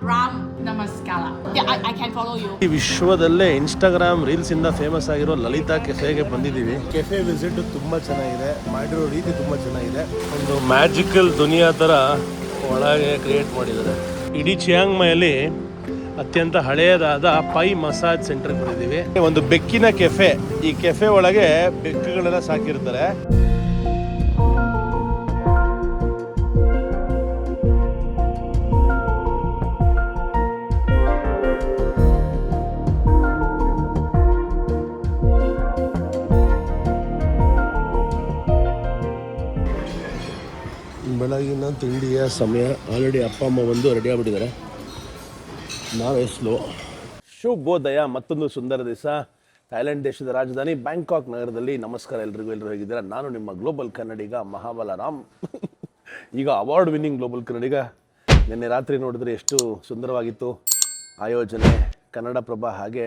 Ram Namaskara. Yeah, I can follow you. ಈ ವಿಶ್ವದಲ್ಲೇ Instagram reels ಇಂದ ಫೇಮಸ್ ಆಗಿರೋ ಲಲಿತಾ ಕೆಫೆಗೆ ಬಂದಿದ್ದೀವಿ. ಕೆಫೆ ವಿಸಿಟ್ ತುಂಬಾ ಚೆನ್ನಾಗಿದೆ, ಮಾಡಿರೋ ರೀತಿ ತುಂಬಾ ಚೆನ್ನಾಗಿದೆ. ಒಂದು ಮ್ಯಾಜಿಕಲ್ ದುನಿಯಾ ತರ ಒಳಗೆ ಕ್ರಿಯೇಟ್ ಮಾಡಿದ್ದಾರೆ. ಇಡೀ ಚಿಯಾಂಗ್ ಮೈಯಲ್ಲಿ ಅತ್ಯಂತ ಹಳೆಯದಾದ ಪೈ ಮಸಾಜ್ ಸೆಂಟರ್ಗೆ ಬಂದಿದ್ದೀವಿ. ಒಂದು ಬೆಕ್ಕಿನ ಕೆಫೆ. ಈ ಕೆಫೆ ಒಳಗೆ ಬೆಕ್ಕುಗಳೆಲ್ಲ ಸಾಕಿರ್ತಾರೆ. ಬೆಳಗಿನ ತಿಂಡಿಯ ಸಮಯ. ಆಲ್ರೆಡಿ ಅಪ್ಪ ಅಮ್ಮ ಬಂದು ರೆಡಿ ಆಗಿಬಿಟ್ಟಿದ್ದಾರೆ. ನಾವೇ ಸ್ಲೋ. ಶುಭೋದಯ. ಮತ್ತೊಂದು ಸುಂದರ ದಿವಸ. ಥೈಲ್ಯಾಂಡ್ ದೇಶದ ರಾಜಧಾನಿ ಬ್ಯಾಂಕಾಕ್ ನಗರದಲ್ಲಿ. ನಮಸ್ಕಾರ ಎಲ್ಲರೂ ಹೇಗಿದ್ದೀರಾ? ನಾನು ನಿಮ್ಮ ಗ್ಲೋಬಲ್ ಕನ್ನಡಿಗ ಮಹಾಬಲ ರಾಮ್. ಈಗ ಅವಾರ್ಡ್ ವಿನ್ನಿಂಗ್ ಗ್ಲೋಬಲ್ ಕನ್ನಡಿಗ. ನಿನ್ನೆ ರಾತ್ರಿ ನೋಡಿದ್ರೆ ಎಷ್ಟು ಸುಂದರವಾಗಿತ್ತು ಆಯೋಜನೆ. ಕನ್ನಡಪ್ರಭ ಹಾಗೆ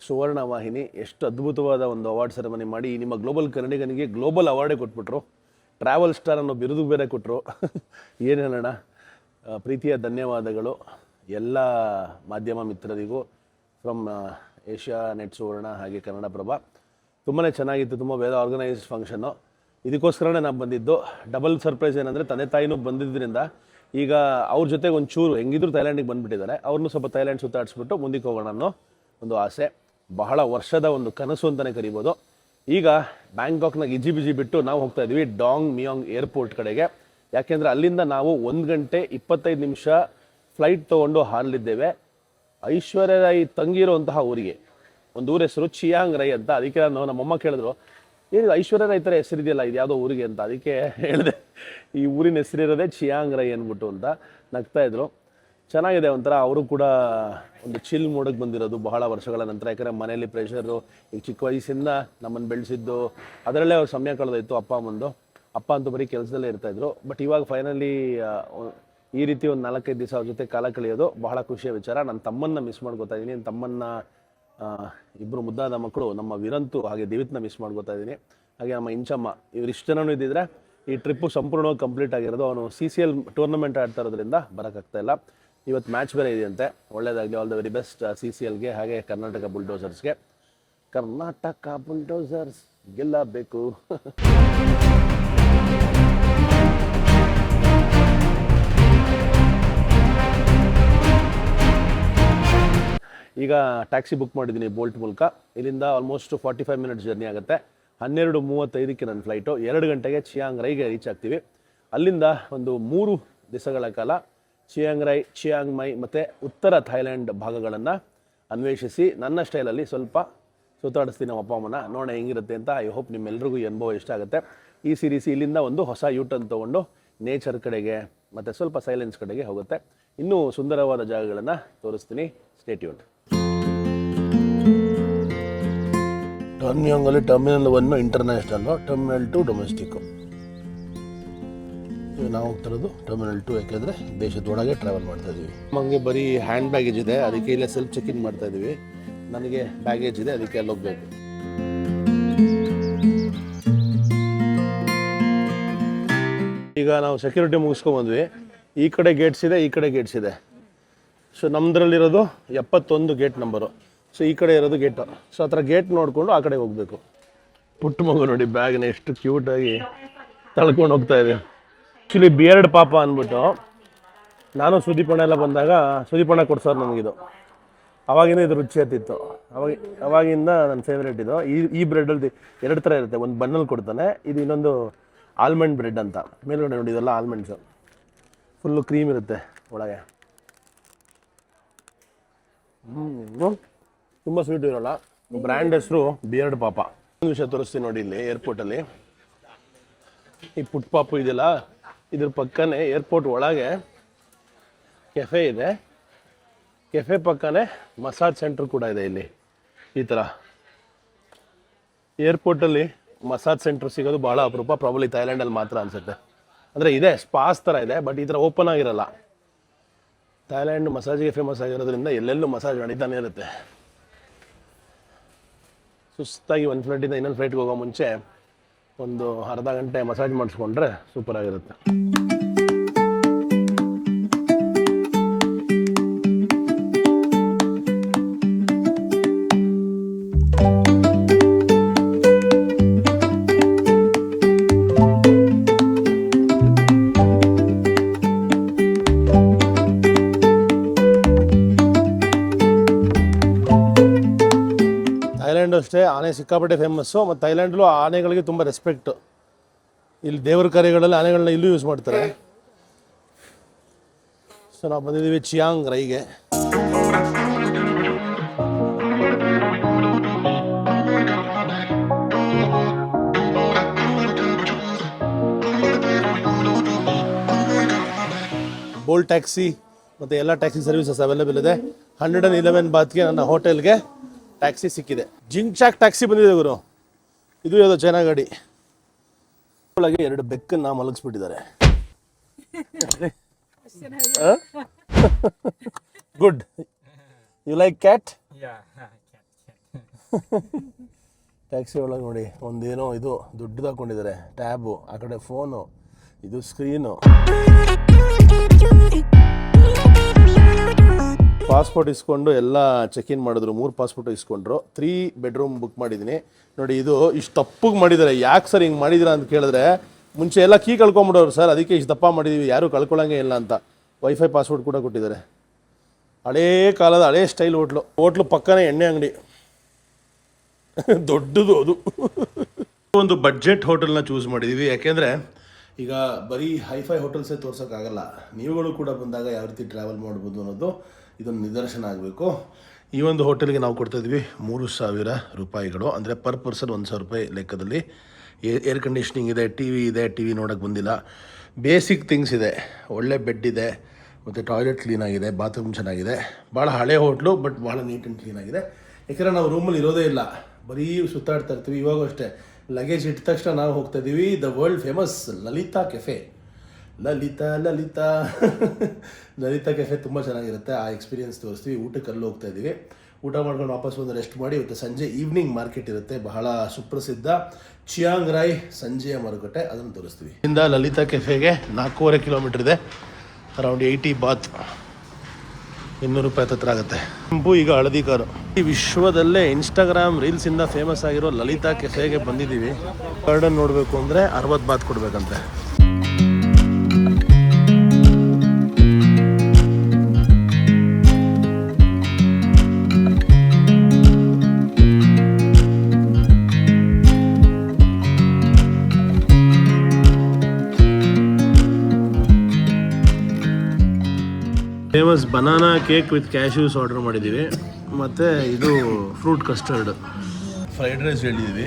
ಸುವರ್ಣ ವಾಹಿನಿ ಎಷ್ಟು ಅದ್ಭುತವಾದ ಒಂದು ಅವಾರ್ಡ್ ಸೆರೆಮನಿ ಮಾಡಿ ನಿಮ್ಮ ಗ್ಲೋಬಲ್ ಕನ್ನಡಿಗನಿಗೆ ಗ್ಲೋಬಲ್ ಅವಾರ್ಡೇ ಕೊಟ್ಬಿಟ್ರು. ಟ್ರಾವೆಲ್ ಸ್ಟಾರ್ ಅನ್ನೋ ಬಿರುದು ಬೇರೆ ಕೊಟ್ಟರು. ಏನು ಹೇಳೋಣ. ಪ್ರೀತಿಯ ಧನ್ಯವಾದಗಳು ಎಲ್ಲ ಮಾಧ್ಯಮ ಮಿತ್ರರಿಗೂ. ಫ್ರಮ್ ಏಷ್ಯಾ ನೆಟ್ ಸುವರ್ಣ ಹಾಗೆ ಕನ್ನಡಪ್ರಭ. ತುಂಬಾ ಚೆನ್ನಾಗಿತ್ತು. ತುಂಬ ವೆಲ್ ಆರ್ಗನೈಸ್ಡ್ ಫಂಕ್ಷನ್ನು. ಇದಕ್ಕೋಸ್ಕರನೇ ನಾನು ಬಂದಿದ್ದು. ಡಬಲ್ ಸರ್ಪ್ರೈಸ್ ಏನಂದರೆ ತಂದೆ ತಾಯಿನೂ ಬಂದಿದ್ದರಿಂದ ಈಗ ಅವ್ರ ಜೊತೆಗೆ ಒಂಚೂರು ಹೆಂಗಿದ್ರು ಥೈಲ್ಯಾಂಡಿಗೆ ಬಂದುಬಿಟ್ಟಿದ್ದಾರೆ. ಅವ್ರನ್ನೂ ಸ್ವಲ್ಪ ಥೈಲ್ಯಾಂಡ್ ಸುತ್ತಾಡಿಸ್ಬಿಟ್ಟು ಮುಂದಕ್ಕೆ ಹೋಗೋಣ ಅನ್ನೋ ಒಂದು ಆಸೆ. ಬಹಳ ವರ್ಷದ ಒಂದು ಕನಸು ಅಂತಲೇ ಕರಿಬೋದು. ಈಗ ಬ್ಯಾಂಕಾಕ್ನಾಗ ಬಿಜಿ ಬಿಟ್ಟು ನಾವು ಹೋಗ್ತಾ ಇದ್ವಿ ಡಾಂಗ್ ಮಿಯಾಂಗ್ ಏರ್ಪೋರ್ಟ್ ಕಡೆಗೆ. ಯಾಕೆಂದರೆ ಅಲ್ಲಿಂದ ನಾವು 1 ಗಂಟೆ 25 ನಿಮಿಷ ಫ್ಲೈಟ್ ತೊಗೊಂಡು ಹಾರಲಿದ್ದೇವೆ ಐಶ್ವರ್ಯ ರೈ ತಂಗಿರೋಂತಹ ಊರಿಗೆ. ಒಂದು ಊರ ಹೆಸರು ಚಿಯಾಂಗ್ ರೈ ಅಂತ. ಅದಕ್ಕೆ ನಮ್ಮಮ್ಮ ಕೇಳಿದ್ರು, ಏನು ಐಶ್ವರ್ಯ ರೈ ಥರ ಹೆಸರಿದೆಯಲ್ಲ ಇದು ಯಾವುದೋ ಊರಿಗೆ ಅಂತ. ಅದಕ್ಕೆ ಹೇಳಿದೆ ಈ ಊರಿನ ಹೆಸರಿರೋದೇ ಚಿಯಾಂಗ್ ರೈ ಅಂದ್ಬಿಟ್ಟು ಅಂತ. ನಗ್ತಾಯಿದ್ರು. ಚೆನ್ನಾಗಿದೆ ಒಂಥರ. ಅವರು ಕೂಡ ಒಂದು ಚಿಲ್ ಮೂಡಕ್ಕೆ ಬಂದಿರೋದು ಬಹಳ ವರ್ಷಗಳ ನಂತರ. ಯಾಕಂದರೆ ಮನೇಲಿ ಪ್ರೆಷರು, ಈಗ ಚಿಕ್ಕ ವಯಸ್ಸಿಂದ ನಮ್ಮನ್ನು ಬೆಳೆಸಿದ್ದು ಅದರಲ್ಲೇ ಅವ್ರು ಸಮಯ ಕಳೆದೋಯ್ತು ಅಪ್ಪ ಅಮ್ಮಂದು. ಅಪ್ಪ ಅಂತೂ ಬರೀ ಕೆಲಸದಲ್ಲೇ ಇರ್ತಾಯಿದ್ರು. ಬಟ್ ಇವಾಗ ಫೈನಲಿ ಈ ರೀತಿ ಒಂದು 4-5 ದಿವಸ ಅವ್ರ ಜೊತೆ ಕಾಲ ಕಳೆಯೋದು ಬಹಳ ಖುಷಿಯ ವಿಚಾರ. ನನ್ನ ತಮ್ಮನ್ನ ಮಿಸ್ ಮಾಡ್ಕೋತಾ ಇದ್ದೀನಿ. ನನ್ನ ತಮ್ಮನ್ನ ಇಬ್ಬರು ಮುದ್ದಾದ ಮಕ್ಕಳು ನಮ್ಮ ವಿರಂತು ಹಾಗೆ ದಿವಿತ್ನ ಮಿಸ್ ಮಾಡ್ಕೋತಾ ಇದ್ದೀನಿ. ಹಾಗೆ ನಮ್ಮ ಇಂಚಮ್ಮ. ಇವರಿಷ್ಟು ಜನನೂ ಇದ್ದಿದ್ರೆ ಈ ಟ್ರಿಪ್ಪು ಸಂಪೂರ್ಣವಾಗಿ ಕಂಪ್ಲೀಟ್ ಆಗಿರೋದು. ಅವನು CCL ಟೂರ್ನಮೆಂಟ್ ಆಡ್ತಾ ಇರೋದ್ರಿಂದ ಬರೋಕ್ಕಾಗ್ತಾಯಿಲ್ಲ. ಇವತ್ತು ಮ್ಯಾಚ್ ಬೇರೆ ಇದೆಯಂತೆ. ಒಳ್ಳೆಯದಾಗಲಿ. ಆಲ್ ದ ವೆರಿ ಬೆಸ್ಟ್ CCLಗೆ ಹಾಗೆ ಕರ್ನಾಟಕ ಬುಲ್ಡೋಸರ್ಸ್ಗೆ. ಕರ್ನಾಟಕ ಬುಲ್ಡೋಸರ್ಸ್ ಗೆಲ್ಲಬೇಕು. ಈಗ ಟ್ಯಾಕ್ಸಿ ಬುಕ್ ಮಾಡಿದ್ದೀನಿ ಬೋಲ್ಟ್ ಮೂಲಕ. ಇಲ್ಲಿಂದ ಆಲ್ಮೋಸ್ಟ್ 45 ಮಿನಿಟ್ಸ್ ಜರ್ನಿ ಆಗುತ್ತೆ. 12:35ಕ್ಕೆ ನನ್ನ ಫ್ಲೈಟು. 2 ಗಂಟೆಗೆ ಚಿಯಾಂಗ್ ರೈಗೆ ರೀಚ್ ಆಗ್ತೀವಿ. ಅಲ್ಲಿಂದ ಒಂದು 3 ದಿವಸಗಳ ಕಾಲ ಚಿಯಾಂಗ್ ರೈ, ಚಿಯಾಂಗ್ ಮೈ ಮತ್ತು ಉತ್ತರ ಥೈಲ್ಯಾಂಡ್ ಭಾಗಗಳನ್ನು ಅನ್ವೇಷಿಸಿ ನನ್ನ ಸ್ಟೈಲಲ್ಲಿ ಸ್ವಲ್ಪ ಸುತ್ತಾಡಿಸ್ತೀನಿ ನಮ್ಮ ಅಪ್ಪ ಅಮ್ಮನ. ನೋಡೋಣ ಹೆಂಗಿರುತ್ತೆ ಅಂತ. ಐ ಹೋಪ್ ನಿಮ್ಮೆಲ್ರಿಗೂ ಈ ಅನುಭವ ಇಷ್ಟ ಆಗುತ್ತೆ. ಈ ಸೀರೀಸ್ ಇಲ್ಲಿಂದ ಒಂದು ಹೊಸ ಯೂಟರ್ನ್ ತೊಗೊಂಡು ನೇಚರ್ ಕಡೆಗೆ ಮತ್ತು ಸ್ವಲ್ಪ ಸೈಲೆನ್ಸ್ ಕಡೆಗೆ ಹೋಗುತ್ತೆ. ಇನ್ನೂ ಸುಂದರವಾದ ಜಾಗಗಳನ್ನು ತೋರಿಸ್ತೀನಿ. Stay tuned. ಟಾನ್ಮಿಯಾಂಗಲ್ಲಿ ಟರ್ಮಿನಲ್ 1 ಇಂಟರ್ನ್ಯಾಷನಲ್ಲು, ಟರ್ಮಿನಲ್ 2 ಡೊಮೆಸ್ಟಿಕ್ಕು. ನಾವು ಹೋಗ್ತಿರೋದು ಟರ್ಮಿನಲ್ 2. ಯಾಕೆಂದರೆ ದೇಶದೊಳಗೆ ಟ್ರಾವೆಲ್ ಮಾಡ್ತಾ ಇದ್ದೀವಿ. ನಮಗೆ ಬರೀ ಹ್ಯಾಂಡ್ ಬ್ಯಾಗೇಜ್ ಇದೆ, ಅದಕ್ಕೆ ಇಲ್ಲೇ ಸೆಲ್ಫ್ ಚೆಕ್ ಇನ್ ಮಾಡ್ತಾ ಇದ್ದೀವಿ. ನನಗೆ ಬ್ಯಾಗೇಜ್ ಇದೆ, ಅದಕ್ಕೆ ಅಲ್ಲಿ ಹೋಗ್ಬೇಕು. ಈಗ ನಾವು ಸೆಕ್ಯೂರಿಟಿ ಮುಗಿಸ್ಕೊಂಡ್ಬಂದ್ವಿ. ಈ ಕಡೆ ಗೇಟ್ಸ್ ಇದೆ, ಈ ಕಡೆ ಗೇಟ್ಸ್ ಇದೆ. ಸೊ ನಮ್ಮದ್ರಲ್ಲಿರೋದು 71 ಗೇಟ್ ನಂಬರು. ಸೊ ಈ ಕಡೆ ಇರೋದು ಗೇಟು. ಸೊ ಆ ಥರ ಗೇಟ್ ನೋಡಿಕೊಂಡು ಆ ಕಡೆ ಹೋಗಬೇಕು. ಪುಟ್ಟ ಮಗು ನೋಡಿ ಬ್ಯಾಗ್ನ ಎಷ್ಟು ಕ್ಯೂಟಾಗಿ ತಳ್ಕೊಂಡು ಹೋಗ್ತಾ ಇದೆ. ಆ್ಯಕ್ಚುಲಿ ಬಿಯರ್ಡ್ ಪಾಪ ಅಂದ್ಬಿಟ್ಟು ನಾನು ಸುದೀಪಣ್ಣ ಎಲ್ಲ ಬಂದಾಗ ಸುದೀಪಣ್ಣ ಕೊಡ್ಸೋರು ನನಗಿದು. ಅವಾಗಿಂದ ಇದು ರುಚಿ ಹತ್ತಿತ್ತು. ಅವಾಗಿಂದ ನನ್ನ ಫೇವ್ರೇಟ್ ಇದು. ಈ ಬ್ರೆಡ್ಡಲ್ಲಿ 2 ಥರ ಇರುತ್ತೆ. ಒಂದು ಬನ್ನಲ್ಲಿ ಕೊಡ್ತಾನೆ, ಇದು ಇನ್ನೊಂದು ಆಲ್ಮಂಡ್ ಬ್ರೆಡ್ ಅಂತ. ಮೇಲ್ಗಡೆ ನೋಡಿ ಇದೆಲ್ಲ ಆಲ್ಮಂಡ್ಸು. ಫುಲ್ಲು ಕ್ರೀಮ್ ಇರುತ್ತೆ ಒಳಗೆ. ತುಂಬ ಸ್ವೀಟ್ ಇರೋಲ್ಲ. ಬ್ರ್ಯಾಂಡ್ ಹೆಸರು ಬಿಯರ್ಡ್ ಪಾಪ. ಒಂದು ವಿಷಯ ತೋರಿಸ್ತೀನಿ ನೋಡಿ. ಇಲ್ಲಿ ಏರ್ಪೋರ್ಟಲ್ಲಿ ಈ ಪುಟ್ ಪಾಪು ಇದೆಯಲ್ಲ, ಇದ್ರ ಪಕ್ಕನೇ ಏರ್ಪೋರ್ಟ್ ಒಳಗೆ ಕೆಫೆ ಇದೆ. ಕೆಫೆ ಪಕ್ಕನೇ ಮಸಾಜ್ ಸೆಂಟ್ರ್ ಕೂಡ ಇದೆ. ಇಲ್ಲಿ ಈ ಥರ ಏರ್ಪೋರ್ಟಲ್ಲಿ ಮಸಾಜ್ ಸೆಂಟ್ರ್ ಸಿಗೋದು ಭಾಳ ಅಪರೂಪ. ಪ್ರಾಬಬ್ಲಿ ಥೈಲ್ಯಾಂಡಲ್ಲಿ ಮಾತ್ರ ಅನಿಸುತ್ತೆ. ಅಂದರೆ ಇದೆ, ಸ್ಪಾಸ್ ಥರ ಇದೆ, ಬಟ್ ಈ ಥರ ಓಪನ್ ಆಗಿರಲ್ಲ. ಥೈಲ್ಯಾಂಡ್ ಮಸಾಜಿಗೆ ಫೇಮಸ್ ಆಗಿರೋದ್ರಿಂದ ಎಲ್ಲೆಲ್ಲೂ ಮಸಾಜ್ ನಡೀತಾನೆ ಇರುತ್ತೆ. ಸುಸ್ತಾಗಿ ಒಂದು ಫ್ಲೈಟಿಂದ ಇನ್ನೊಂದು ಫ್ಲೈಟ್ಗೆ ಹೋಗೋ ಮುಂಚೆ ಒಂದು ಅರ್ಧ ಗಂಟೆ ಮಸಾಜ್ ಮಾಡಿಸ್ಕೊಂಡ್ರೆ ಸೂಪರ್ ಆಗಿರುತ್ತೆ. ಅಷ್ಟೇ ಆನೆ ಸಿಕ್ಕಾಪಟ್ಟೆ ಫೇಮಸ್ಸು. ಮತ್ತು ಥೈಲ್ಯಾಂಡಲ್ಲೂ ಆನೆಗಳಿಗೆ ತುಂಬ ರೆಸ್ಪೆಕ್ಟು. ಇಲ್ಲಿ ದೇವರ ಕಾರ್ಯಗಳಲ್ಲಿ ಆನೆಗಳನ್ನ ಇಲ್ಲೂ ಯೂಸ್ ಮಾಡ್ತಾರೆ. ಸೊ ನಾವು ಬಂದಿದ್ದೀವಿ ಚಿಯಾಂಗ್ ರೈಗೆ. ಬೋಲ್ಟ್ ಟ್ಯಾಕ್ಸಿ ಮತ್ತು ಎಲ್ಲ ಟ್ಯಾಕ್ಸಿ ಸರ್ವಿಸಸ್ ಅವೈಲೇಬಲ್ ಇದೆ. 111 ಬಾತ್ಗೆ ನನ್ನ ಹೋಟೆಲ್ಗೆ ಟ್ಯಾಕ್ಸಿ ಸಿಕ್ಕಿದೆ. ಜಿಂಗ್ಚಾಕ್ ಟ್ಯಾಕ್ಸಿ ಬಂದಿದೆ ಗುರು. ಇದು ಯಾವುದೋ ಚೈನಾ ಗಾಡಿ. ಒಳಗೆ 2 ಬೆಕ್ಕನ್ನು ಮಲಗಿಸ್ಬಿಟ್ಟಿದ್ದಾರೆ. Good. You like cat? Taxi ಒಳಗೆ ನೋಡಿ ಒಂದೇನೋ ಇದು ದೊಡ್ಡದು ಹಾಕೊಂಡಿದ್ದಾರೆ. ಟ್ಯಾಬು, ಆ ಕಡೆ ಫೋನು, ಇದು ಸ್ಕ್ರೀನು. ಪಾಸ್ಪೋರ್ಟ್ ಇಸ್ಕೊಂಡು ಎಲ್ಲ ಚೆಕ್ ಇನ್ ಮಾಡಿದ್ರು. 3 ಪಾಸ್ಪೋರ್ಟ್ ಇಸ್ಕೊಂಡ್ರು. 3 ಬೆಡ್ರೂಮ್ ಬುಕ್ ಮಾಡಿದ್ದೀನಿ. ನೋಡಿ ಇದು ಇಷ್ಟು ತಪ್ಪಿಗೆ ಮಾಡಿದ್ದಾರೆ. ಯಾಕೆ ಸರ್ ಹಿಂಗೆ ಮಾಡಿದ್ದೀರಾ ಅಂತ ಕೇಳಿದ್ರೆ, ಮುಂಚೆ ಎಲ್ಲ ಕೀ ಕಳ್ಕೊಂಬಿಡೋರು ಸರ್, ಅದಕ್ಕೆ ಇಷ್ಟು ದಪ್ಪ ಮಾಡಿದ್ದೀವಿ, ಯಾರೂ ಕಳ್ಕೊಳ್ಳೋಂಗೆ ಇಲ್ಲ ಅಂತ. ವೈಫೈ ಪಾಸ್ವರ್ಡ್ ಕೂಡ ಕೊಟ್ಟಿದ್ದಾರೆ. ಹಳೇ ಕಾಲದ ಹಳೇ ಸ್ಟೈಲ್ ಹೋಟ್ಲು ಪಕ್ಕನೇ ಎಣ್ಣೆ ಅಂಗಡಿ ದೊಡ್ಡದು ಅದು. ಒಂದು ಬಡ್ಜೆಟ್ ಹೋಟೆಲ್ನ ಚೂಸ್ ಮಾಡಿದ್ದೀವಿ. ಯಾಕೆಂದರೆ ಈಗ ಬರೀ ಹೈಫೈ ಹೋಟೆಲ್ಸೇ ತೋರ್ಸೋಕ್ಕಾಗಲ್ಲ. ನೀವುಗಳು ಕೂಡ ಬಂದಾಗ ಯಾವ ರೀತಿ ಟ್ರಾವೆಲ್ ಮಾಡ್ಬೋದು ಅನ್ನೋದು ಇದೊಂದು ನಿದರ್ಶನ ಆಗಬೇಕು. ಈ ಒಂದು ಹೋಟೆಲ್ಗೆ ನಾವು ಕೊಡ್ತಾಯಿದ್ವಿ 3,000 ರೂಪಾಯಿಗಳು, ಅಂದರೆ ಪರ್ ಪರ್ಸನ್ 1,000 ರೂಪಾಯಿ ಲೆಕ್ಕದಲ್ಲಿ. ಏರ್ ಕಂಡೀಷ್ನಿಂಗ್ ಇದೆ, ಟಿ ವಿ ನೋಡೋಕ್ಕೆ ಬಂದಿಲ್ಲ. ಬೇಸಿಕ್ ಥಿಂಗ್ಸ್ ಇದೆ. ಒಳ್ಳೆ ಬೆಡ್ ಇದೆ, ಮತ್ತು ಟಾಯ್ಲೆಟ್ ಕ್ಲೀನಾಗಿದೆ, ಬಾತ್ರೂಮ್ ಚೆನ್ನಾಗಿದೆ. ಭಾಳ ಹಳೆ ಹೋಟ್ಲು, ಬಟ್ ಭಾಳ ನೀಟ್ ಆ್ಯಂಡ್ ಕ್ಲೀನಾಗಿದೆ. ಯಾಕೆಂದರೆ ನಾವು ರೂಮಲ್ಲಿ ಇರೋದೇ ಇಲ್ಲ, ಬರೀ ಸುತ್ತಾಡ್ತಾ ಇರ್ತೀವಿ. ಇವಾಗೂ ಅಷ್ಟೇ ಲಗೇಜ್ ಇಟ್ಟ ತಕ್ಷಣ ನಾವು ಹೋಗ್ತಾ ಇದ್ದೀವಿ the world famous Lalitha Cafe. Lalitha Cafe ತುಂಬ ಚೆನ್ನಾಗಿರುತ್ತೆ. ಆ ಎಕ್ಸ್ಪೀರಿಯನ್ಸ್ ತೋರಿಸ್ತೀವಿ. ಊಟಕ್ಕೆ ಅಲ್ಲಿ ಹೋಗ್ತಾ ಇದ್ದೀವಿ. ಊಟ ಮಾಡ್ಕೊಂಡು ವಾಪಸ್ ಬಂದು ರೆಸ್ಟ್ ಮಾಡಿ ಇವತ್ತು ಸಂಜೆ ಈವ್ನಿಂಗ್ ಮಾರ್ಕೆಟ್ ಇರುತ್ತೆ, ಬಹಳ ಸುಪ್ರಸಿದ್ಧ ಚಿಯಾಂಗ್ ರಾಯ್ ಸಂಜೆಯ ಮಾರುಕಟ್ಟೆ, ಅದನ್ನು ತೋರಿಸ್ತೀವಿ. ಇಂದ ಲಲಿತಾ ಕೆಫೆಗೆ 4.5 ಕಿಲೋಮೀಟರ್ ಇದೆ. ಅರೌಂಡ್ 80 ಬಾತ್, 200 ರೂಪಾಯಿ ಹತ್ರ ಆಗುತ್ತೆ. ಕೆಂಪು ಈಗ ಹಳದಿ ಕಾರು. ಈ ವಿಶ್ವದಲ್ಲೇ ಇನ್ಸ್ಟಾಗ್ರಾಮ್ ರೀಲ್ಸಿಂದ ಫೇಮಸ್ ಆಗಿರೋ ಲಲಿತಾ ಕೆಫೆಗೆ ಬಂದಿದ್ದೀವಿ. ಗಾರ್ಡನ್ ನೋಡಬೇಕು ಅಂದರೆ 60 ಬಾತ್ ಕೊಡಬೇಕಂತೆ. Famous banana cake with cashews order ಮಾಡಿದ್ದೀವಿ. ಮತ್ತು ಇದು ಫ್ರೂಟ್ ಕಸ್ಟರ್ಡ್. ಫ್ರೈಡ್ ರೈಸ್ ಹೇಳಿದ್ದೀವಿ.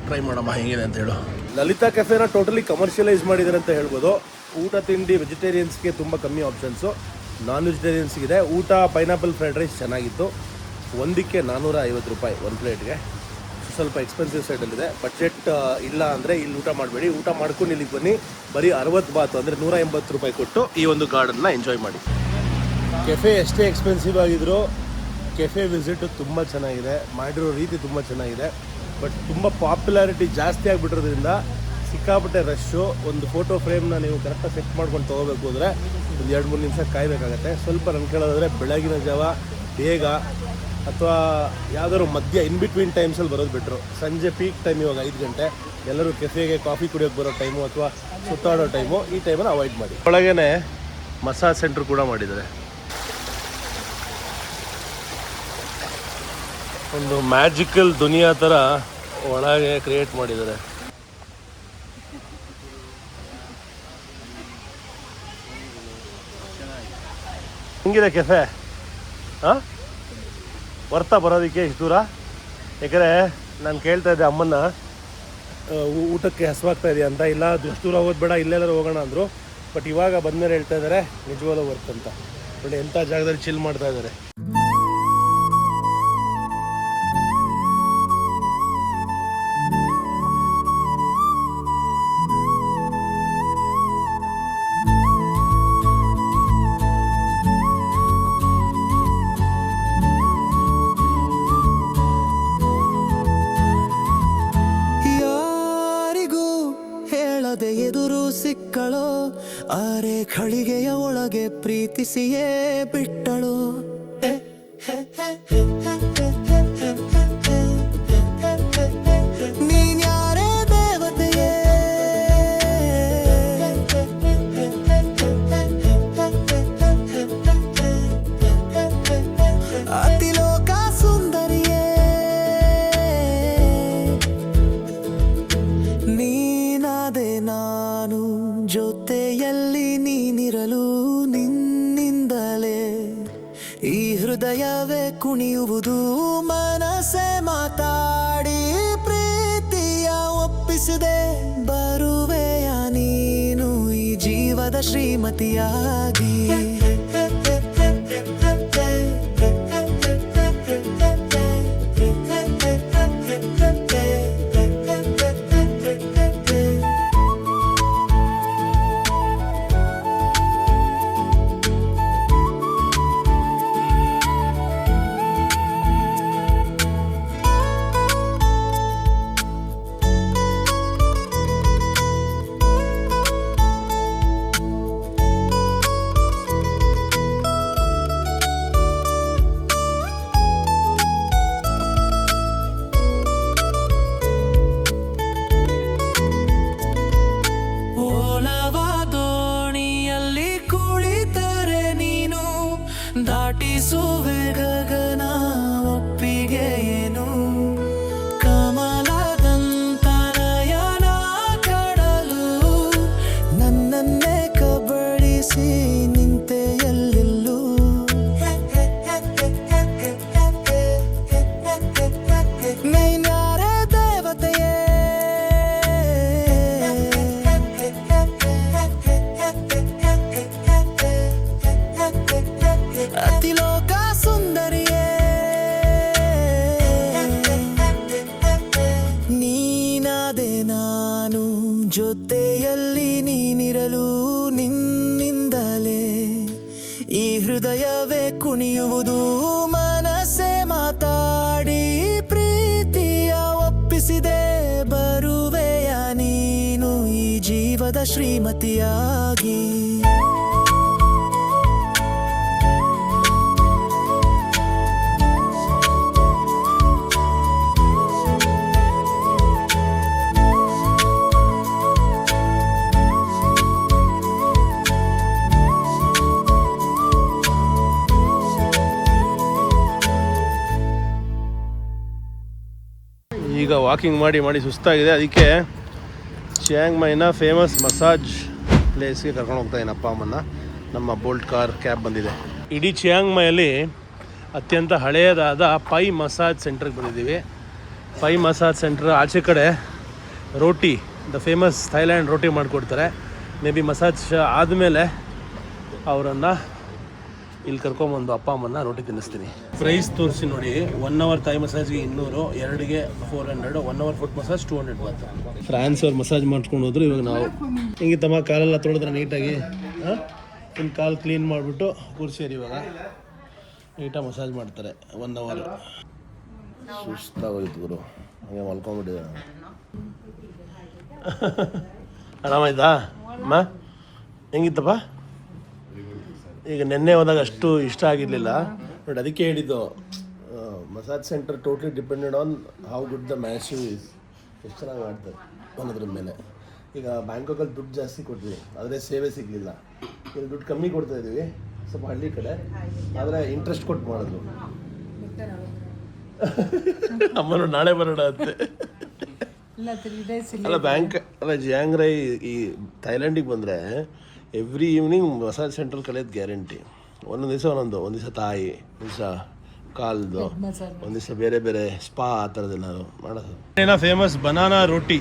ಟ್ರೈ ಮಾಡಮ್ಮ ಹೇಗಿದೆ ಅಂತ ಹೇಳು. ಲಲಿತಾ ಕೆಫೆನ ಟೋಟಲಿ ಕಮರ್ಷಿಯಲೈಸ್ ಮಾಡಿದ್ದಾರೆ ಅಂತ ಹೇಳ್ಬೋದು. ಊಟ ತಿಂಡಿ ವೆಜಿಟೇರಿಯನ್ಸ್ಗೆ ತುಂಬ ಕಮ್ಮಿ ಆಪ್ಷನ್ಸು, ನಾನ್ ವೆಜಿಟೇರಿಯನ್ಸ್ಗಿದೆ. ಊಟ ಪೈನಾಪಲ್ ಫ್ರೈಡ್ ರೈಸ್ ಚೆನ್ನಾಗಿತ್ತು. ಒಂದಕ್ಕೆ 450 ರೂಪಾಯಿ ಒಂದು ಪ್ಲೇಟ್ಗೆ. ಸ್ವಲ್ಪ ಎಕ್ಸ್ಪೆನ್ಸಿವ್ ಸೈಡಲ್ಲಿದೆ. ಬಡ್ಜೆಟ್ ಇಲ್ಲ ಅಂದರೆ ಇಲ್ಲಿ ಊಟ ಮಾಡಬೇಡಿ. ಊಟ ಮಾಡ್ಕೊಂಡು ಇಲ್ಲಿಗೆ ಬನ್ನಿ. ಬರೀ 60 ಬಾತ್ ಅಂದರೆ 180 ರೂಪಾಯಿ ಕೊಟ್ಟು ಈ ಒಂದು ಗಾರ್ಡನ್ನ ಎಂಜಾಯ್ ಮಾಡಿ. ಕೆಫೆ ಎಷ್ಟೇ ಎಕ್ಸ್ಪೆನ್ಸಿವ್ ಆಗಿದ್ರು ಕೆಫೆ ವಿಸಿಟ್ ತುಂಬ ಚೆನ್ನಾಗಿದೆ. ಮಾಡಿರೋ ರೀತಿ ತುಂಬ ಚೆನ್ನಾಗಿದೆ. ಬಟ್ ತುಂಬ ಪಾಪ್ಯುಲಾರಿಟಿ ಜಾಸ್ತಿ ಆಗಿಬಿಟ್ಟಿರೋದ್ರಿಂದ ಸಿಕ್ಕಾಪಟ್ಟೆ ರಶ್ಶು. ಒಂದು ಫೋಟೋ ಫ್ರೇಮ್ನ ನೀವು ಕರೆಕ್ಟಾಗಿ ಸೆಟ್ ಮಾಡ್ಕೊಂಡು ತೊಗೋಬೇಕು ಅಂದರೆ ಒಂದು 2-3 ನಿಮಿಷ ಕಾಯಬೇಕಾಗತ್ತೆ. ಸ್ವಲ್ಪ ನನ್ನ ಕೇಳೋದಾದರೆ ಬೆಳಗಿನ ಜಾವ ಬೇಗ ಅಥವಾ ಯಾವುದಾದ್ರು ಮಧ್ಯ ಇನ್ ಬಿಟ್ವೀನ್ ಟೈಮ್ಸಲ್ಲಿ ಬರೋದು ಬಿಟ್ಟರು. ಸಂಜೆ ಪೀಕ್ ಟೈಮ್ ಇವಾಗ 5 ಗಂಟೆ, ಎಲ್ಲರೂ ಕೆಫೆಗೆ ಕಾಫಿ ಕುಡಿಯೋಕ್ಕೆ ಬರೋ ಟೈಮು ಅಥವಾ ಸುತ್ತಾಡೋ ಟೈಮು, ಈ ಟೈಮನ್ನು ಅವಾಯ್ಡ್ ಮಾಡಿ. ಒಳಗೇ ಮಸಾಜ್ ಸೆಂಟ್ರ್ ಕೂಡ ಮಾಡಿದ್ದಾರೆ. ಒಂದು ಮ್ಯಾಜಿಕಲ್ ದುನಿಯಾ ಥರ ಒಳಗೆ ಕ್ರಿಯೇಟ್ ಮಾಡಿದ್ದಾರೆ. ಹೆಂಗಿದೆ ಕೆಫೆ? ಹಾಂ, ಬರ್ತಾ ಬರೋದಕ್ಕೆ ಇಷ್ಟು ದೂರ? ಯಾಕಂದರೆ ನಾನು ಕೇಳ್ತಾ ಇದ್ದೆ ಅಮ್ಮನ್ನ, ಊಟಕ್ಕೆ ಹಸುವಾಗ್ತಾ ಇದೆಯಾ ಅಂತ. ಇಲ್ಲ ಎಷ್ಟು ದೂರ ಹೋಗೋದು ಬೇಡ, ಇಲ್ಲೆಲ್ಲರೂ ಹೋಗೋಣ ಅಂದರು. ಬಟ್ ಇವಾಗ ಬಂದಮೇಲೆ ಹೇಳ್ತಾ ಇದ್ದಾರೆ ನಿಜವಾಗ್ಲೂ ವರ್ತ್ ಅಂತ. ಒಳ್ಳೆ ಎಂಥ ಜಾಗದಲ್ಲಿ ಚಿಲ್ ಮಾಡ್ತಾ ಇದ್ದಾರೆ. ಎದುರು ಸಿಕ್ಕಳೋ ಅರೆ ಖಳಿಗೆಯ ಒಳಗೆ ಪ್ರೀತಿಸಿಯೇ ಬಿಟ್ಟಳು. ನೀನ್ಯಾರೇ ದೇವತೆಯೇ ಅತಿಲೋಕ ಸುಂದರಿ ನಿನ್ನಿಂದಲೇ ಈ ಹೃದಯವೇ ಕುಣಿಯುವುದು ಮನಸ್ಸೇ ಮಾತಾಡಿ ಪ್ರೀತಿಯ ಒಪ್ಪಿಸಿದೆ ಬರುವೆಯ ನೀನು ಈ ಜೀವದ ಶ್ರೀಮತಿಯಾಗಿ ದಾಟಿಸುವೆ ಗಗನ ಒಪ್ಪಿಗೆ ಏನು ಕಮಲದಂತ ನಯನ ಕಡಲು ನನ್ನನ್ನೇ ಕಬಳಿಸಿ ನಿಂತೆ ಎಲ್ಲೆಲ್ಲೂ ನೈನಾರೆ ದೇವತೆಯೇ ಅತಿಲೋಕ ಸುಂದರಿಯೇ ನೀನಾದೆ ನಾನು ಜೊತೆಯಲ್ಲಿ ನೀನಿರಲು ನಿನ್ನಿಂದಲೇ ಈ ಹೃದಯವೇ ಕುಣಿಯುವುದು ಮನಸ್ಸೇ ಮಾತಾಡಿ ಪ್ರೀತಿಯ ಒಪ್ಪಿಸಿದೆ ಬರುವೆಯ ನೀನು ಈ ಜೀವದ ಶ್ರೀಮತಿಯಾಗಿ ಈಗ ವಾಕಿಂಗ್ ಮಾಡಿ ಸುಸ್ತಾಗಿದೆ, ಅದಕ್ಕೆ ಚಿಯಾಂಗ್ ಮೈನ ಫೇಮಸ್ ಮಸಾಜ್ ಪ್ಲೇಸ್ಗೆ ಕರ್ಕೊಂಡು ಹೋಗ್ತಾ ಇದ್ದೀನಿ ಅಪ್ಪ ಅಮ್ಮನ. ನಮ್ಮ ಬೋಲ್ಟ್ ಕಾರ್ ಕ್ಯಾಬ್ ಬಂದಿದೆ. ಇಡೀ ಚಿಯಾಂಗ್ ಮೈಯಲ್ಲಿ ಅತ್ಯಂತ ಹಳೆಯದಾದ ಪೈ ಮಸಾಜ್ ಸೆಂಟ್ರಿಗೆ ಬಂದಿದ್ದೀವಿ. ಪೈ ಮಸಾಜ್ ಸೆಂಟ್ರ್ ಆಚೆ ಕಡೆ ರೋಟಿ, ದ ಫೇಮಸ್ ಥೈಲ್ಯಾಂಡ್ ರೋಟಿ ಮಾಡಿಕೊಡ್ತಾರೆ. ಮೇ ಬಿ ಮಸಾಜ್ ಆದಮೇಲೆ ಅವರನ್ನು ಇಲ್ಲಿ ಕರ್ಕೊಂಬಂದು ಅಪ್ಪ ಅಮ್ಮನ ರೋಟಿ ತಿನ್ನಿಸ್ತೀನಿ. ಪ್ರೈಸ್ ತೋರಿಸಿ ನೋಡಿ. 1 ಅವರ್ ಥೈ ಮಸಾಜ್ಗೆ 200, 2ಗೆ 400, 1 ಅವರ್ ಫುಟ್ ಮಸಾಜ್ 200 ಮಾತ್ರ. ಫ್ರಾನ್ಸ್ ಅವ್ರು ಮಸಾಜ್ ಮಾಡ್ಕೊಂಡು ಹೋದ್ರು. ಇವಾಗ ನಾವು ಹಿಂಗೆ ತಮ್ಮ ಕಾಲೆಲ್ಲ ತೊಳೆದ್ರೆ ನೀಟಾಗಿ ಇನ್ನು ಕಾಲು ಕ್ಲೀನ್ ಮಾಡಿಬಿಟ್ಟು ಕೂರ್ಸೇರಿ ಇವಾಗ ನೀಟಾಗಿ ಮಸಾಜ್ ಮಾಡ್ತಾರೆ 1 ಅವರ್. ಸುಸ್ತಾಗೋಯ್ತು ಗುರು, ಹಂಗೆ ಮಲ್ಕೊಂಬಿಟ್ಟಿದೆ. ಆರಾಮಾಯ್ತಾ ಅಮ್ಮ? ಹೆಂಗಿತ್ತಪ್ಪ? ಈಗ ನೆನ್ನೆ ಹೋದಾಗ ಅಷ್ಟು ಇಷ್ಟ ಆಗಿರಲಿಲ್ಲ ಬಟ್ ಅದಕ್ಕೆ ಹೇಳಿದ್ದು massage centre totally depended on how good the masseuse is. ಎಷ್ಟು ಚೆನ್ನಾಗಿ ಮಾಡ್ತಾರೆ ಅನ್ನೋದ್ರ ಮೇಲೆ. ಈಗ ಬ್ಯಾಂಕಾಕಲ್ಲಿ ದುಡ್ಡು ಜಾಸ್ತಿ ಕೊಡ್ತೀವಿ, ಆದರೆ ಸೇವೆ ಸಿಗಲಿಲ್ಲ. ಇಲ್ಲಿ ದುಡ್ಡು ಕಮ್ಮಿ ಕೊಡ್ತಾ ಇದ್ದೀವಿ ಸ್ವಲ್ಪ ಹಳ್ಳಿ ಕಡೆ, ಆದರೆ ಇಂಟ್ರೆಸ್ಟ್ ಕೊಟ್ಟು ಮಾಡಿದ್ರು. ಅಮ್ಮನು ನಾಳೆ ಬರೋಣ ಅಂತೆ. ಅಲ್ಲ ಚಿಯಾಂಗ್ ರೈ ಈ ಥೈಲ್ಯಾಂಡಿಗೆ ಬಂದರೆ ಎವ್ರಿ ಈವ್ನಿಂಗ್ ಮಸಾಜ್ ಸೆಂಟರ್ ಕಲಿಯೋದು ಗ್ಯಾರಂಟಿ. ಒಂದೊಂದು ದಿವಸ ಒಂದು ದಿವಸ ತಾಯಿ, ಒಂದು ದಿವಸ ಕಾಲ್ದು, ಒಂದು ದಿವಸ ಬೇರೆ ಬೇರೆ ಸ್ಪಾ ಆ ಥರದ್ದೆಲ್ಲ ಮಾಡೋದು. ಏನೋ famous banana roti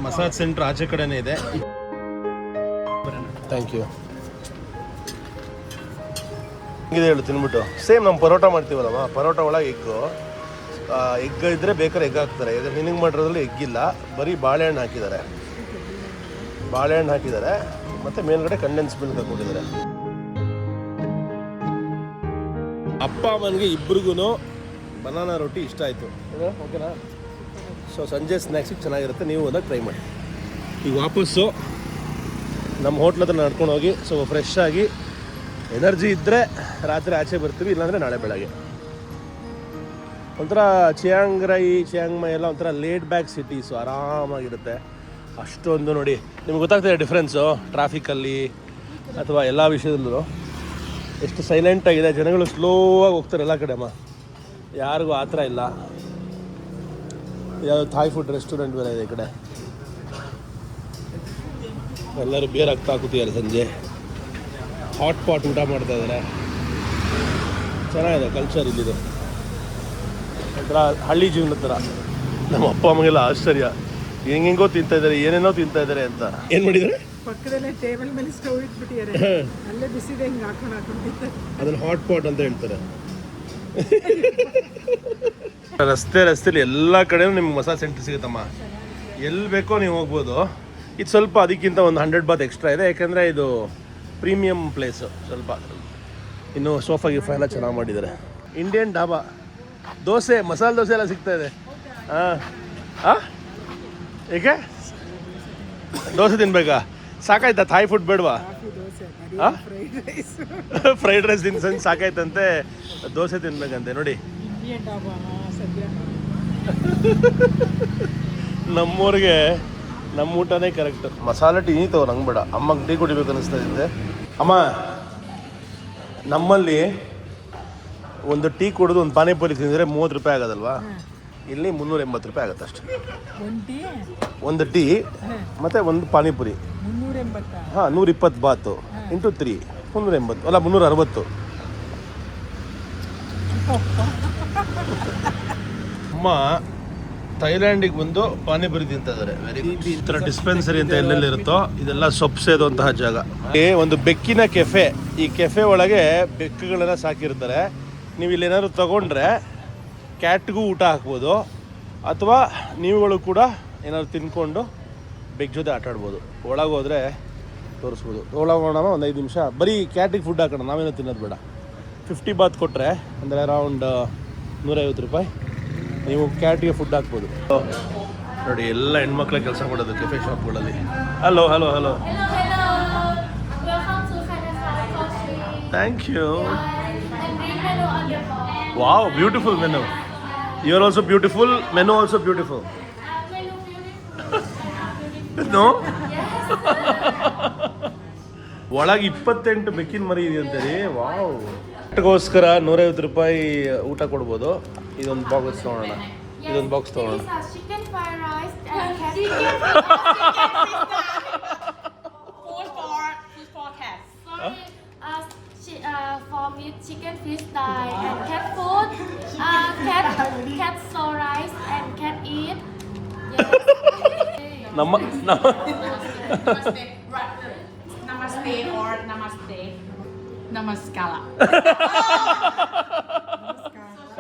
massage center ಆಚೆ ಕಡೆನೇ ಇದೆ. Thank you. ಇದೆ ಹೇಳು ತಿನ್ಬಿಟ್ಟು. ಸೇಮ್ ನಮ್ಮ ಪರೋಟ ಮಾಡ್ತೀವಲ್ಲಮ್ಮ, ಪರೋಟ ಒಳಗೆ ಎಗ್ ಇದ್ದರೆ ಬೇಕಾದ್ರೆ ಎಗ್ ಹಾಕ್ತಾರೆ. ಈಗ ನಿನಗೆ ಮಾಡಿರೋದ್ರಲ್ಲಿ ಎಗ್ಗಿಲ್ಲ, ಬರೀ ಬಾಳೆಹಣ್ಣು ಹಾಕಿದ್ದಾರೆ ಮತ್ತು ಮೇಲ್ಗಡೆ ಕಂಡೆನ್ಸ್ ಮಿಲ್ಕ್ ಹಾಕ್ಕೊಟ್ಟಿದ್ದಾರೆ. ಅಪ್ಪ ಅಮ್ಮನಿಗೆ ಇಬ್ರಿಗೂ ಬನಾನಾ ರೋಟಿ ಇಷ್ಟ ಆಯಿತು. ಓಕೆನಾ? ಸೊ ಸಂಜೆ ಸ್ನ್ಯಾಕ್ಸಿಗೆ ಚೆನ್ನಾಗಿರುತ್ತೆ, ನೀವು ಹೋದಾಗ ಟ್ರೈ ಮಾಡಿ. ಈಗ ವಾಪಸ್ಸು ನಮ್ಮ ಹೋಟ್ಲ್ ಹತ್ರ ನಡ್ಕೊಂಡು ಹೋಗಿ ಸೊ ಫ್ರೆಶ್ ಆಗಿ ಎನರ್ಜಿ ಇದ್ದರೆ ರಾತ್ರಿ ಆಚೆ ಬರ್ತೀವಿ, ಇಲ್ಲಾಂದರೆ ನಾಳೆ ಬೆಳಗ್ಗೆ. ಒಂಥರ ಚಿಯಾಂಗ್ ಮೈ ಎಲ್ಲ ಒಂಥರ ಲೇಡ್ ಬ್ಯಾಕ್ ಸಿಟೀಸು, ಆರಾಮಾಗಿರುತ್ತೆ. ಅಷ್ಟೊಂದು ನೋಡಿ ನಿಮ್ಗೆ ಗೊತ್ತಾಗ್ತದೆ ಡಿಫ್ರೆನ್ಸು ಟ್ರಾಫಿಕಲ್ಲಿ ಅಥವಾ ಎಲ್ಲ ವಿಷಯದಲ್ಲೂ. ಎಷ್ಟು ಸೈಲೆಂಟಾಗಿದೆ, ಜನಗಳು ಸ್ಲೋ ಆಗಿ ಹೋಗ್ತಾರೆ ಎಲ್ಲ ಕಡೆ ಅಮ್ಮ, ಯಾರಿಗೂ ಆ ಥರ ಇಲ್ಲ. ಯಾವುದು ಥಾಯ್ ಫುಡ್ ರೆಸ್ಟೋರೆಂಟ್ ಬೇರೆ ಇದೆ ಈ ಕಡೆ. ಎಲ್ಲರೂ ಬೇರೆ ಆಗ್ತಾ ಕೂತಿದ್ದಾರೆ ಸಂಜೆ. ಹಾಟ್ ಪಾಟ್ ಊಟ ಮಾಡ್ತಾ ಇದ್ದಾರೆ. ಚೆನ್ನಾಗಿದೆ ಕಲ್ಚರ್ ಇಲ್ಲಿದೆ, ಒಂಥರ ಹಳ್ಳಿ ಜೀವನದ ಥರ. ನಮ್ಮ ಅಪ್ಪ ಅಮ್ಮಗೆಲ್ಲ ಆಶ್ಚರ್ಯ, ಹೆಂಗೆಂಗೋ ತಿಂತಾ ಇದ್ದಾರೆ, ಏನೇನೋ ತಿಂತಾ ಇದ್ದಾರೆ ಅಂತ. ಏನು ಮಾಡಿದ್ದಾರೆ? ಪಕ್ಕದಲ್ಲೇ ಟೇಬಲ್ ಮೇಲೆ ಸ್ಟವ್ ಇಟ್ಬಿಟ್ಟಿದ್ದಾರೆ, ಅಲ್ಲೇ ಬಿಸಿದೆ ಹಿಂಗೆ ಹಾಕೊಂಡು ಅದನ್ನು ಹಾಟ್ ಪಾಟ್ ಅಂತ ಹೇಳ್ತಾರೆ. ರಸ್ತೆಲಿ ಎಲ್ಲ ಕಡೆನೂ ನಿಮ್ಗೆ ಮಸಾಲೆ ಸೆಂಟರ್ ಸಿಗುತ್ತಮ್ಮ, ಎಲ್ಲಿ ಬೇಕೋ ನೀವು ಹೋಗ್ಬೋದು. ಇದು ಸ್ವಲ್ಪ ಅದಕ್ಕಿಂತ ಒಂದು 100 ಬಾತ್ ಎಕ್ಸ್ಟ್ರಾ ಇದೆ, ಯಾಕೆಂದರೆ ಇದು ಪ್ರೀಮಿಯಂ ಪ್ಲೇಸು. ಸ್ವಲ್ಪ ಇನ್ನು ಸೋಫಾ ಗಿಫಾ ಎಲ್ಲ ಚೆನ್ನಾಗಿ ಮಾಡಿದ್ದಾರೆ. ಇಂಡಿಯನ್ ಡಾಬಾ, ದೋಸೆ, ಮಸಾಲೆ ದೋಸೆ ಎಲ್ಲ ಸಿಗ್ತಾ ಇದೆ. ಹಾಂ ಏಕೆ ದೋಸೆ ತಿನ್ಬೇಕಾ? ಸಾಕಾಯ್ತಾ? ಥಾಯ್ ಫುಡ್ ಬೇಡವಾ? ಹಾಂ ಫ್ರೈಡ್ ರೈಸ್ ತಿನ್ಸಂದು ಸಾಕಾಯ್ತಂತೆ, ದೋಸೆ ತಿನ್ಬೇಕಂತೆ. ನೋಡಿ ನಮ್ಮೂರಿಗೆ ನಮ್ಮ ಊಟನೇ ಕರೆಕ್ಟ್. ಮಸಾಲೆ ಟೀ ತಗೋ, ನಂಗೆ ಬೇಡ, ಅಮ್ಮಗೆ ಟೀ ಕುಡಿಬೇಕು ಅನ್ನಿಸ್ತಾ ಇದ್ದೆ. ಅಮ್ಮ, ನಮ್ಮಲ್ಲಿ ಒಂದು ಟೀ ಕುಡಿದು ಒಂದು ಪಾನಿಪುರಿ ತಿಂದರೆ 30 ರೂಪಾಯಿ ಆಗೋದಲ್ವಾ? ಇಲ್ಲಿ 380 ರೂಪಾಯಿ ಆಗುತ್ತೆ ಅಷ್ಟೇ. ಒಂದು ಟೀ ಮತ್ತು ಒಂದು ಪಾನಿಪುರಿ. ಹಾಂ, 120 ಬಾತು ಇಂಟು 3 380, ಅಲ್ಲ 360. ಅಮ್ಮ ಥೈಲ್ಯಾಂಡಿಗೆ ಬಂದು ಪಾನಿಪುರಿ ತಿಂತಾ ಇದ್ದಾರೆ. ಈ ಥರ ಡಿಸ್ಪೆನ್ಸರಿ ಅಂತ ಎಲ್ಲೆಲ್ಲಿ ಇರುತ್ತೋ ಇದೆಲ್ಲ ಸೊಪ್ಪು ಸೇದುವಂತಹ ಜಾಗ. ಒಂದು ಬೆಕ್ಕಿನ ಕೆಫೆ. ಈ ಕೆಫೆ ಒಳಗೆ ಬೆಕ್ಕುಗಳೆಲ್ಲ ಸಾಕಿರ್ತಾರೆ. ನೀವು ಇಲ್ಲೇನಾದ್ರು ತೊಗೊಂಡ್ರೆ ಕ್ಯಾಟ್ಗೂ ಊಟ ಹಾಕ್ಬೋದು, ಅಥವಾ ನೀವುಗಳು ಕೂಡ ಏನಾದ್ರು ತಿನ್ಕೊಂಡು ಬೆಕ್ ಜೊತೆ ಆಟ ಆಡ್ಬೋದು. ಒಳಗೆ ಹೋದರೆ ತೋರಿಸ್ಬೋದು. ಒಳಗೆ ಹೋಗೋಣ ಒಂದು 5 ನಿಮಿಷ. ಬರೀ ಕ್ಯಾಟಿಗೆ ಫುಡ್ ಹಾಕೋಣ, ನಾವೇನೋ ತಿನ್ನೋದು ಬೇಡ. 50 ಬಾತ್ ಕೊಟ್ಟರೆ ಅಂದರೆ ಅರೌಂಡ್ 150 ರೂಪಾಯಿ. ನೀವು ಕ್ಯಾಟಿಗೆ ಫುಡ್ ಹಾಕ್ಬೋದು. ನೋಡಿ, ಎಲ್ಲ ಹೆಣ್ಮಕ್ಳೇ ಕೆಲಸ ಮಾಡೋದು ಕೆಫೆ ಶಾಪ್ಗಳಲ್ಲಿ. Hello hello hello, thank you. Wow, beautiful menu. You are also beautiful, menu also beautiful. No, ಒಳಗೆ 28 ಬೆಕ್ಕಿನ ಮರಿ ಇದೆಯಂತೀರಿ. ವಾವ್. ಗೋಸ್ಕರ 150 ರೂಪಾಯಿ ಊಟ ಕೊಡ್ಬೋದು. ಇದೊಂದು ಬಾಕ್ಸ್ ತೊಗೊಳೋಣ, ಇದೊಂದು box ತೊಗೊಳೋಣ. For me, chicken fish dye and cat food. Cat so rice and cat eat. Namaste or namaste. Namaskara.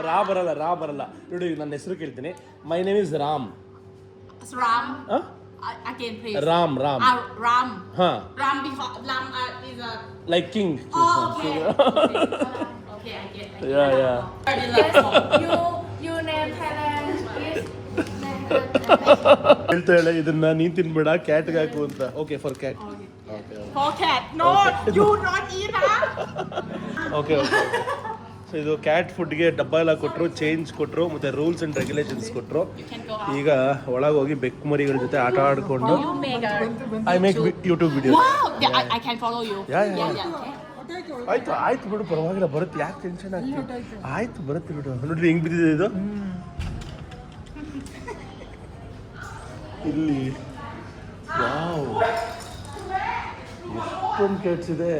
ರಾ ಬರಲ್ಲ. ನೋಡಿ, ನನ್ನ ಹೆಸರು ಕೇಳ್ತೀನಿ. My name is Ram. Ram. Again, please. Ram. Ram. ಹಾಂ, Ram because Ram is a. Like king. Okay. Okay, I get. Yeah Yes, you name Thailand is. ಹೇಳ್ತಾ ಹೇಳ, ಇದನ್ನ ನೀನ್ ತಿನ್ಬೇಡ, ಕ್ಯಾಟ್ಗೆ ಹಾಕು ಅಂತ. Okay, for cat. For cat. No, you not eat, huh? Okay. So ಇದು cat ಫುಡ್ಗೆ ಡಬ್ಬ ಎಲ್ಲ ಕೊಟ್ಟರು, ಚೇಂಜ್ ಕೊಟ್ಟರು, ಮತ್ತು ರೂಲ್ಸ್ ಆ್ಯಂಡ್ ರೆಗ್ಯುಲೇಷನ್ಸ್ ಕೊಟ್ಟರು. ಈಗ ಒಳಗೆ ಹೋಗಿ ಬೆಕ್ಕು ಮರಿಗಳ ಜೊತೆ ಆಟ ಆಡಿಕೊಂಡು I make YouTube video. Wow, yeah, I can follow you. Yeah. Okay. ಆಯ್ತು ಬಿಡು, ಪರವಾಗಿಲ್ಲ, ಬರುತ್ತೆ. ಯಾಕೆ ಟೆನ್ಷನ್ ಆಗ್ತದೆ? ಆಯ್ತು, ಬರುತ್ತೆ ಬಿಡು. ನೋಡ್ರಿ ಹೆಂಗ್ ಬಿದ್ದಿದೆ ಇದು ಇಲ್ಲಿ. ವಾವ್, ಎಷ್ಟೊಂದು ಕ್ಯಾಟ್ಸ್ ಇದೆ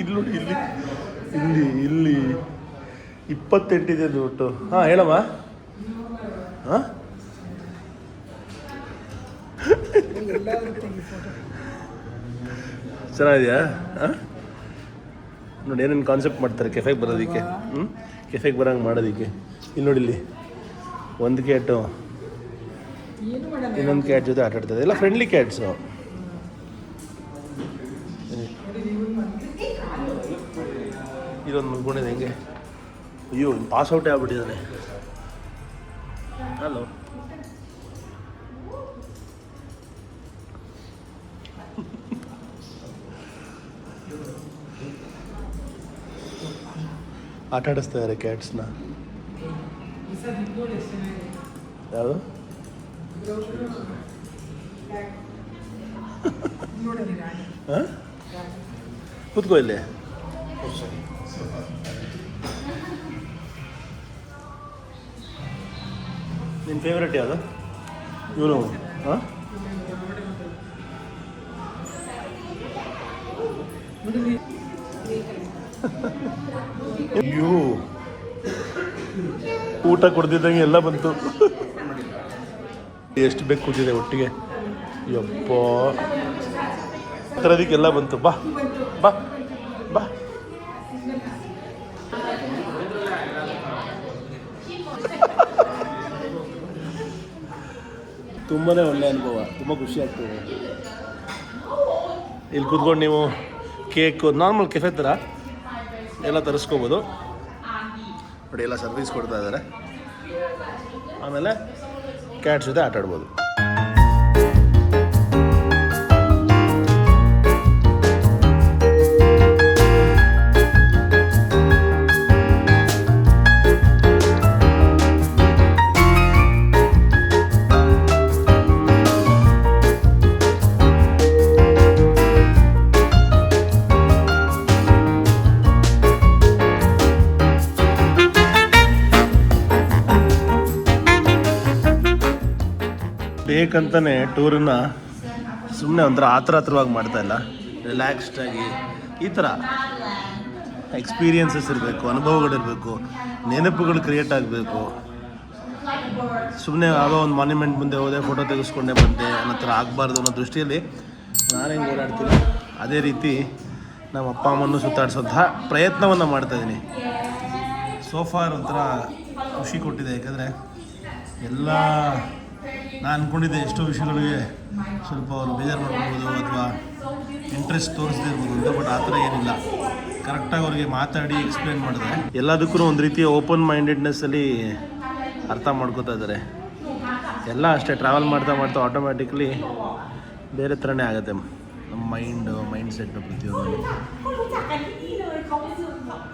ಇಲ್ಲಿ. ನೋಡಿ, ಇಲ್ಲಿ 28 ಇದೆ ಒಟ್ಟು. ಹಾಂ, ಹೇಳಮ್ಮ. ಹಾಂ, ಚೆನ್ನಾಗಿದೆಯಾ? ಹಾಂ, ನೋಡಿ ಏನೇನು ಕಾನ್ಸೆಪ್ಟ್ ಮಾಡ್ತಾರೆ ಕೆಫೆಗೆ ಬರೋದಕ್ಕೆ. ಕೆಫೆಗೆ ಬರೋಂಗೆ ಮಾಡೋದಕ್ಕೆ. ಇಲ್ಲಿ ನೋಡಿ, ಇಲ್ಲಿ ಒಂದು ಕ್ಯಾಟು ಇನ್ನೊಂದು ಕ್ಯಾಟ್ ಜೊತೆ ಆಟ ಆಡ್ತದೆ. ಎಲ್ಲ ಫ್ರೆಂಡ್ಲಿ ಕ್ಯಾಟ್ಸು. ಇದೊಂದು ಮಲ್ಕೊಂಡಿದೆ ಹೆಂಗೆ. ಅಯ್ಯೋ, ಪಾಸ್ ಔಟೇ ಆಗ್ಬಿಟ್ಟಿದ್ದಾನೆ. ಹಲೋ, ಆಟ ಆಡಿಸ್ತಾ ಇದ್ದಾರೆ ಕ್ಯಾಟ್ಸ್ನ. ಯಾವುದು? ಹಾಂ, ಕೂತ್ಕೋ ಇಲ್ಲಿ. ನಿನ್ನ ಫೇವ್ರೆಟ್ ಯಾವುದು? ಇವನು. ಹಾಂ, ಅಯ್ಯೋ ಊಟ ಕೊಡ್ತಿದ್ದಂಗೆ ಎಲ್ಲ ಬಂತು. ಎಷ್ಟು ಬೇಕು ಕೂತಿದೆ ಒಟ್ಟಿಗೆ, ಯಪ್ಪ ಥರದಕ್ಕೆಲ್ಲ ಬಂತು. ಬಾ ಬಾ ಬಾ. ತುಂಬಾ ಒಳ್ಳೆ ಅನುಭವ, ತುಂಬ ಖುಷಿ ಆಗ್ತದೆ. ಇಲ್ಲಿ ಕೂತ್ಕೊಂಡು ನೀವು ಕೇಕು ನಾರ್ಮಲ್ ಕೆಫೆ ಥರ ಎಲ್ಲ ತರಿಸ್ಕೋಬೋದು ನೋಡಿ. ಎಲ್ಲ ಸರ್ವಿಸ್ ಕೊಡ್ತಾ ಇದ್ದಾರೆ. ಆಮೇಲೆ ಕ್ಯಾಟ್ಸ್ ಜೊತೆ ಆಟ ಆಡ್ಬೋದು. ಬೇಕಂತಾನೆ ಟೂರನ್ನ ಸುಮ್ಮನೆ ಒಂಥರ ಹತ್ರವಾಗಿ ಮಾಡ್ತಾ ಇಲ್ಲ, ರಿಲ್ಯಾಕ್ಸ್ಡಾಗಿ ಈ ಥರ ಎಕ್ಸ್ಪೀರಿಯನ್ಸಸ್ ಇರಬೇಕು, ಅನುಭವಗಳಿರಬೇಕು, ನೆನಪುಗಳು ಕ್ರಿಯೇಟ್ ಆಗಬೇಕು. ಸುಮ್ಮನೆ ಯಾವುದೋ ಒಂದು ಮಾನ್ಯುಮೆಂಟ್ ಮುಂದೆ ಹೋದೆ ಫೋಟೋ ತೆಗೆಸ್ಕೊಂಡೆ ಬಂದೆ ಅನ್ನೋ ಥರ ಆಗಬಾರ್ದು ಅನ್ನೋ ದೃಷ್ಟಿಯಲ್ಲಿ ನಾನು ಹೆಂಗೆ ಓಡಾಡ್ತೀನಿ ಅದೇ ರೀತಿ ನಮ್ಮ ಅಪ್ಪ ಅಮ್ಮನ್ನು ಸುತ್ತಾಡಿಸೋಂತಹ ಪ್ರಯತ್ನವನ್ನು ಮಾಡ್ತಾಯಿದ್ದೀನಿ. ಸೋಫಾರ್ ಒಂಥರ ಖುಷಿ ಕೊಟ್ಟಿದೆ, ಯಾಕಂದರೆ ಎಲ್ಲ ನಾನು ಅಂದ್ಕೊಂಡಿದ್ದೆ ಎಷ್ಟೋ ವಿಷಯಗಳಿಗೆ ಸ್ವಲ್ಪ ಅವರು ಬೇಜಾರು ಮಾಡ್ಬೋದು ಅಥವಾ ಇಂಟ್ರೆಸ್ಟ್ ತೋರಿಸದೇ ಇರ್ಬೋದು ಅಂತ. ಬಟ್ ಆ ಥರ ಏನಿಲ್ಲ, ಕರೆಕ್ಟಾಗಿ ಅವ್ರಿಗೆ ಮಾತಾಡಿ ಎಕ್ಸ್ಪ್ಲೇನ್ ಮಾಡಿದೆ. ಎಲ್ಲದಕ್ಕೂ ಒಂದು ರೀತಿಯ ಓಪನ್ ಮೈಂಡೆಡ್ನೆಸ್ಸಲ್ಲಿ ಅರ್ಥ ಮಾಡ್ಕೋತಾ ಇದ್ದಾರೆ. ಎಲ್ಲ ಅಷ್ಟೇ, ಟ್ರಾವೆಲ್ ಮಾಡ್ತಾ ಆಟೋಮ್ಯಾಟಿಕ್ಲಿ ಬೇರೆ ಥರನೇ ಆಗುತ್ತೆ ನಮ್ಮ ಮೈಂಡ್ ಸೆಟ್ಟು ಪ್ರತಿಯೊಂದು.